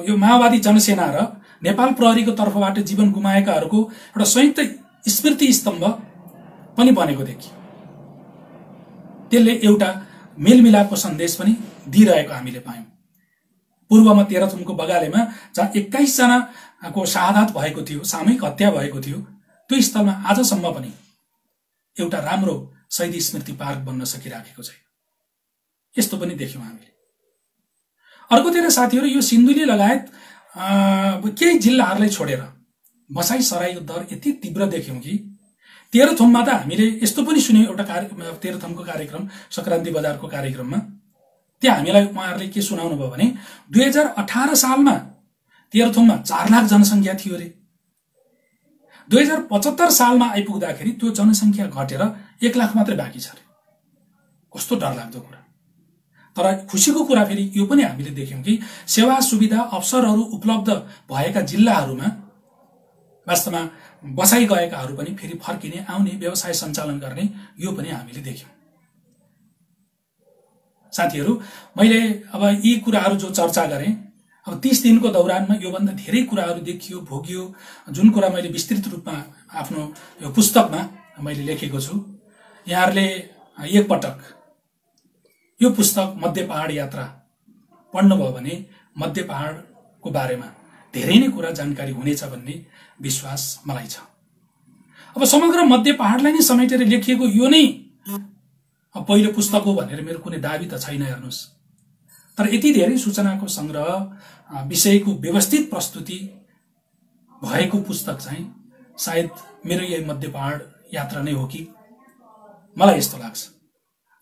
यो माओवादी जनसेना र नेपाल प्रहरीको तर्फबाट जीवन गुमाएकाहरूको एउटा संयुक्त स्मृति स्तम्भ पनि बनेको देखियो। त्यसले एउटा मेलमिलापको सन्देश पनि दिइरहेको हामीले पायौं। पूर्वमा तेह्रथुमको बगालेमा जहाँ 21 जनाको शहादत भएको थियो, सामूहिक हत्या भएको थियो, त्यो स्थलमा आजसम्म पनि एउटा राम्रो शहीद स्मृति पार्क बन्न सकिराखेको छैन। यस्तो पनि देख्यौं हामीले। अर्कोतिर साथीहरू, यो सिन्धुली लगायत केही जिल्लाहरूलाई छोडेर बसाई सराईको दर यति तीव्र देख्यौं कि तेह्रथुममा त हामीले यस्तो पनि सुन्यौं। एउटा तेह्रथुमको कार्यक्रम, संक्रान्ति बजारको कार्यक्रममा त्यहाँ हामीलाई उहाँहरूले के सुनाउनु भयो भने 2018 सालमा तेह्रथुममा 4 लाख जनसंख्या थियो रे। 2075 सालमा आइपुग्दाखेरि त्यो जनसंख्या घटेर 1 लाख मात्रै बाँकी छ रे। कस्तो डरलाग्दो कुरा। तर खुशीको कुरा फेरि यो पनि हामीले देख्यौं कि सेवा सुविधा अवसरहरू उपलब्ध भएका जिल्लाहरूमा वास्तवमा बसाई गएकाहरू पनि फेरि फर्किने, आउने, व्यवसाय सञ्चालन गर्ने, यो पनि हामीले देख्यौं। साथीहरू, मैले अब यी कुराहरू जो चर्चा गरेँ, अब 30 दिनको दौरानमा योभन्दा धेरै कुराहरू देखियो, भोगियो, जुन कुरा मैले विस्तृत रूपमा आफ्नो यो पुस्तकमा मैले लेखेको छु। यहाँहरूले एकपटक यो पुस्तक मध्य पहाड यात्रा पढ्नुभयो भने मध्य पहाडको बारेमा धेरै नै कुरा जानकारी हुनेछ भन्ने विश्वास मलाई छ। अब समग्र मध्य पहाडलाई नै समेटेर लेखिएको यो नै पहिलो पुस्तक हो भनेर मेरो कुनै दाबी त छैन, हेर्नुस्। तर यति धेरै सूचनाको संग्रह, विषयको व्यवस्थित प्रस्तुति भएको पुस्तक चाहिँ सायद मेरो यही मध्य पहाड यात्रा नै हो कि मलाई यस्तो लाग्छ।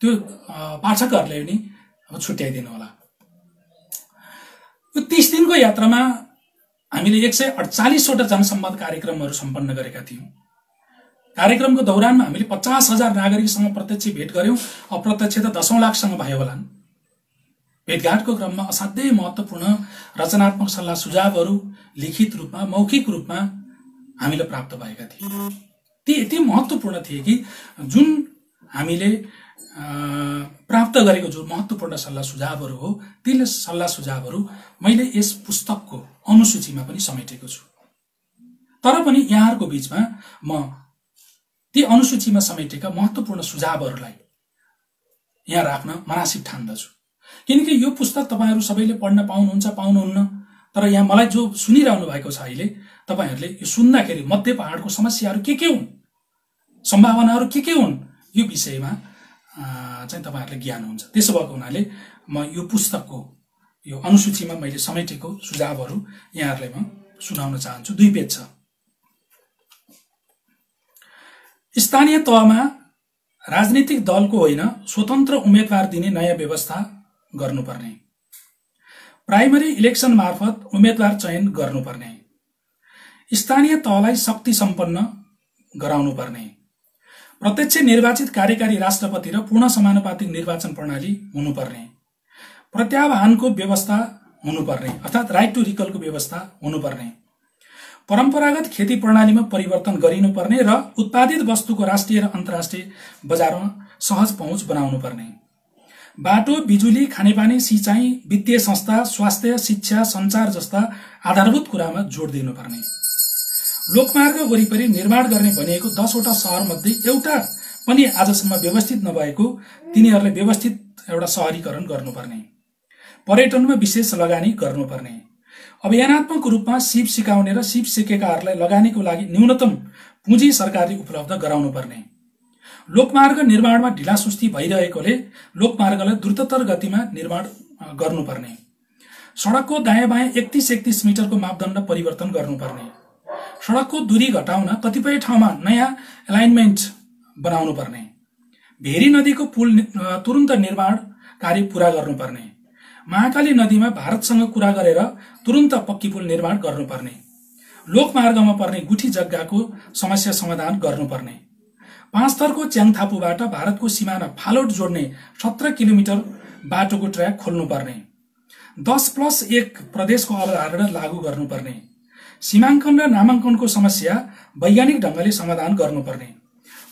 त्यो पाठकहरूले पनि अब छुट्याइदिनु होला। यो 30 दिनको यात्रामा हामीले 148 वटा जनसम्वाद कार्यक्रमहरू सम्पन्न गरेका थियौं। कार्यक्रमको दौरानमा हामीले 50,000 नागरिकसँग प्रत्यक्ष भेट गर्यौं। अप्रत्यक्ष त 10 लाखसँग भयो होला। भेटघाटको क्रममा असाध्यै महत्त्वपूर्ण रचनात्मक सल्लाह सुझावहरू लिखित रूपमा, मौखिक रूपमा हामीले प्राप्त भएका थिए। ती यति महत्त्वपूर्ण थिए कि जुन हामीले प्राप्त गरेको जो महत्त्वपूर्ण सल्लाह सुझावहरू हो, ती सल्लाह सुझावहरू मैले यस पुस्तकको अनुसूचीमा पनि समेटेको छु। तर पनि यहाँहरूको बीचमा म ती अनुसूचीमा समेटेका महत्त्वपूर्ण सुझावहरूलाई यहाँ राख्न मनासिब ठान्दछु। किनकि यो पुस्तक तपाईहरू सबैले पढ्न पाउनुहुन्छ, पाउनुहुन्न, तर यहाँ मलाई जो सुनिरहनु भएको छ अहिले, तपाईहरूले यो सुन्दाखेरि मध्य पहाडको समस्याहरू के हुन्, सम्भावनाहरू के हुन्, यो विषयमा चाहिँ तपाईहरुले ज्ञान हुन्छ। त्यसो भएको हुनाले म यो पुस्तकको यो अनुसूचीमा मैले समेटेको सुझावहरू यहाँहरुलाई म सुनाउन चाहन्छु। 2 पेज छ। स्थानीय तहमा राजनीतिक दलको होइन, स्वतन्त्र उम्मेदवार दिने नयाँ व्यवस्था गर्नुपर्ने, प्राइमरी इलेक्सन मार्फत उम्मेदवार चयन गर्नुपर्ने, स्थानीय तहलाई शक्ति सम्पन्न गराउनुपर्ने, प्रत्यक्ष निर्वाचित कार्यकारी राष्ट्रपति र पूर्ण समानुपातिक निर्वाचन प्रणाली हुनुपर्ने, प्रत्याह्वानको व्यवस्था हुनुपर्ने अर्थात राइट टु रिकलको व्यवस्था हुनुपर्ने, परम्परागत खेती प्रणालीमा परिवर्तन गरिनुपर्ने र उत्पादित वस्तुको राष्ट्रिय र अन्तर्राष्ट्रिय बजारमा सहज पहुँच बनाउनुपर्ने, बाटो, बिजुली, खानेपानी, सिंचाई, वित्तीय संस्था, स्वास्थ्य, शिक्षा, सञ्चार जस्ता आधारभूत कुरामा जोड दिनुपर्ने, लोकमार्ग वरिपरि निर्माण गर्ने भनिएको 10 वटा शहर मध्ये एउटा पनि आजसम्म व्यवस्थित नभएको तिनीहरूलाई व्यवस्थित एउटा शहरीकरण गर्नुपर्ने, पर्यटनमा विशेष लगानी गर्नुपर्ने, अभियानात्मक रूपमा सिप सिकाउने र सिप सिकेकाहरूलाई लगानीको लागि न्यूनतम पुँजी सरकारले उपलब्ध गराउनुपर्ने, लोकमार्ग निर्माणमा ढिलासुस्ती भइरहेकोले लोकमार्गलाई द्रुततर गतिमा निर्माण गर्नुपर्ने, सडकको दायाँ बायाँ 31 मिटरको मापदण्ड परिवर्तन गर्नुपर्ने, सडकको दूरी घटाउन कतिपय ठाउँमा नयाँ एलाइनमेन्ट बनाउनु पर्ने, भेरी नदीको पुल तुरुन्त निर्माण कार्य पूरा गर्नुपर्ने, महाकाली नदीमा भारतसँग कुरा गरेर तुरुन्त पक्की पुल निर्माण गर्नुपर्ने, लोकमार्गमा पर्ने गुठी जग्गाको समस्या समाधान गर्नुपर्ने, 5 थरको च्याङथापुबाट भारतको सिमाना फालोट जोड्ने 17 किलोमिटर बाटोको ट्र्याक खोल्नुपर्ने, 10+1 प्रदेशको अवधारणा लागू गर्नुपर्ने, सीमाङ्कन र नामाङ्कनको समस्या वैज्ञानिक ढंगले समाधान गर्नुपर्ने,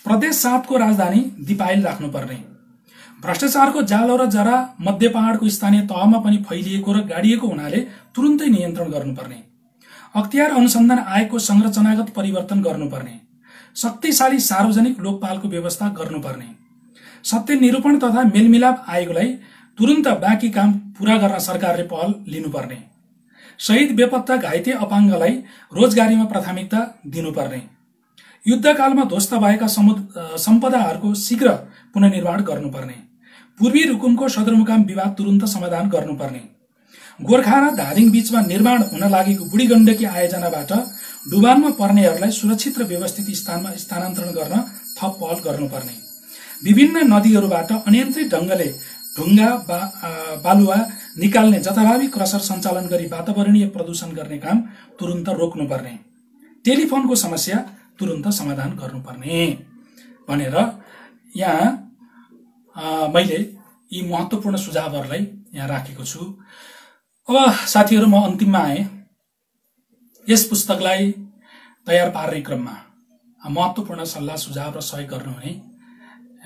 प्रदेश 7 को राजधानी दिपायल राख्नुपर्ने, भ्रष्टाचारको जालो र जरा मध्य पहाडको स्थानीय तहमा पनि फैलिएको र गाडिएको हुनाले तुरुन्तै नियन्त्रण गर्नुपर्ने, अख्तियार अनुसन्धान आयोगको संरचनागत परिवर्तन गर्नुपर्ने, शक्तिशाली सार्वजनिक लोकपालको व्यवस्था गर्नुपर्ने, सत्य निरूपण तथा मेलमिलाप आयोगलाई तुरुन्त बाँकी काम पूरा गर्न सरकारले पहल लिनुपर्ने, शहीद बेपत्ता घाइते अपाङ्गलाई रोजगारीमा प्राथमिकता दिनुपर्ने, युद्धकालमा ध्वस्त भएका सम्पदाहरूको शीघ्र पुनर्निर्माण गर्नुपर्ने, पूर्वी रुकुमको सदरमुकाम विवाद तुरुन्त समाधान गर्नुपर्ने, गोर्खा र धादिङ बीचमा निर्माण हुन लागेको बुढी गण्डकी आयोजनाबाट डुबानमा पर्नेहरूलाई सुरक्षित र व्यवस्थित स्थानमा स्थानान्तरण गर्न थप पहल गर्नुपर्ने, विभिन्न नदीहरूबाट अनियन्त्रित ढंगले ढुङ्गा बालुवा निकाल्ने जथाभावी क्रसर सञ्चालन गरी वातावरणीय प्रदूषण गर्ने काम तुरुन्त रोक्नुपर्ने, टेलिफोनको समस्या तुरुन्त समाधान गर्नुपर्ने भनेर यहाँ मैले यी महत्त्वपूर्ण सुझावहरूलाई यहाँ राखेको छु। अब साथीहरू, म अन्तिममा आए। यस पुस्तकलाई तयार पार्ने क्रममा महत्त्वपूर्ण सल्लाह सुझाव र सहयोग गर्नुहुने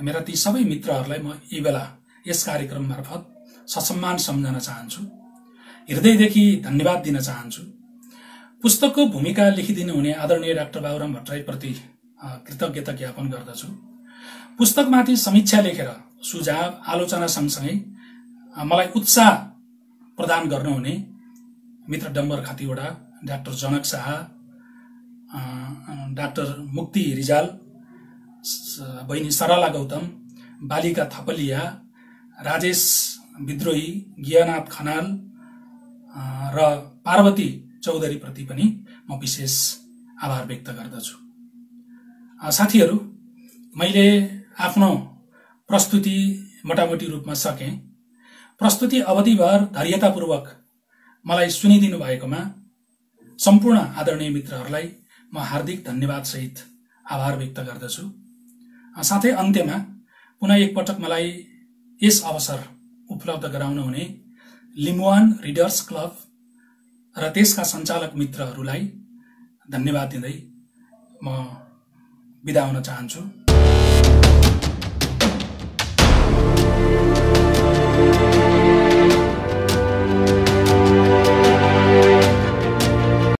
मेरा ती सबै मित्रहरूलाई म यी बेला यस कार्यक्रम मार्फत ससम्मान सम्झन चाहन्छु, हृदयदेखि धन्यवाद दिन चाहन्छु। पुस्तकको भूमिका लेखिदिनु हुने आदरणीय डाक्टर बाबुराम भट्टराईप्रति कृतज्ञता ज्ञापन गर्दछु। पुस्तकमाथि समीक्षा लेखेर सुझाव आलोचना सँगसँगै मलाई उत्साह प्रदान गर्नुहुने मित्र डम्बर खतिवडा, डाक्टर जनक शाह, डाक्टर मुक्ति रिजाल, बहिनी सरला गौतम, बालिका थपलिया, राजेश विद्रोही, गियानाथ खनाल र पार्वती चौधरी प्रति पनि म विशेष आभार व्यक्त गर्दछु। साथीहरू, मैले आफ्नो प्रस्तुति मोटामोटी रूपमा सकेँ। प्रस्तुति अवधिभर धैर्यतापूर्वक मलाई सुनिदिनु भएकोमा सम्पूर्ण आदरणीय मित्रहरूलाई म हार्दिक धन्यवाद सहित आभार व्यक्त गर्दछु। साथै अन्त्यमा पुनः एकपटक मलाई यस अवसर उपलब्ध गराउन हुने लिम्बुवान रिडर्स क्लब र त्यसका सञ्चालक मित्रहरूलाई धन्यवाद दिँदै म बिदा हुन चाहन्छु।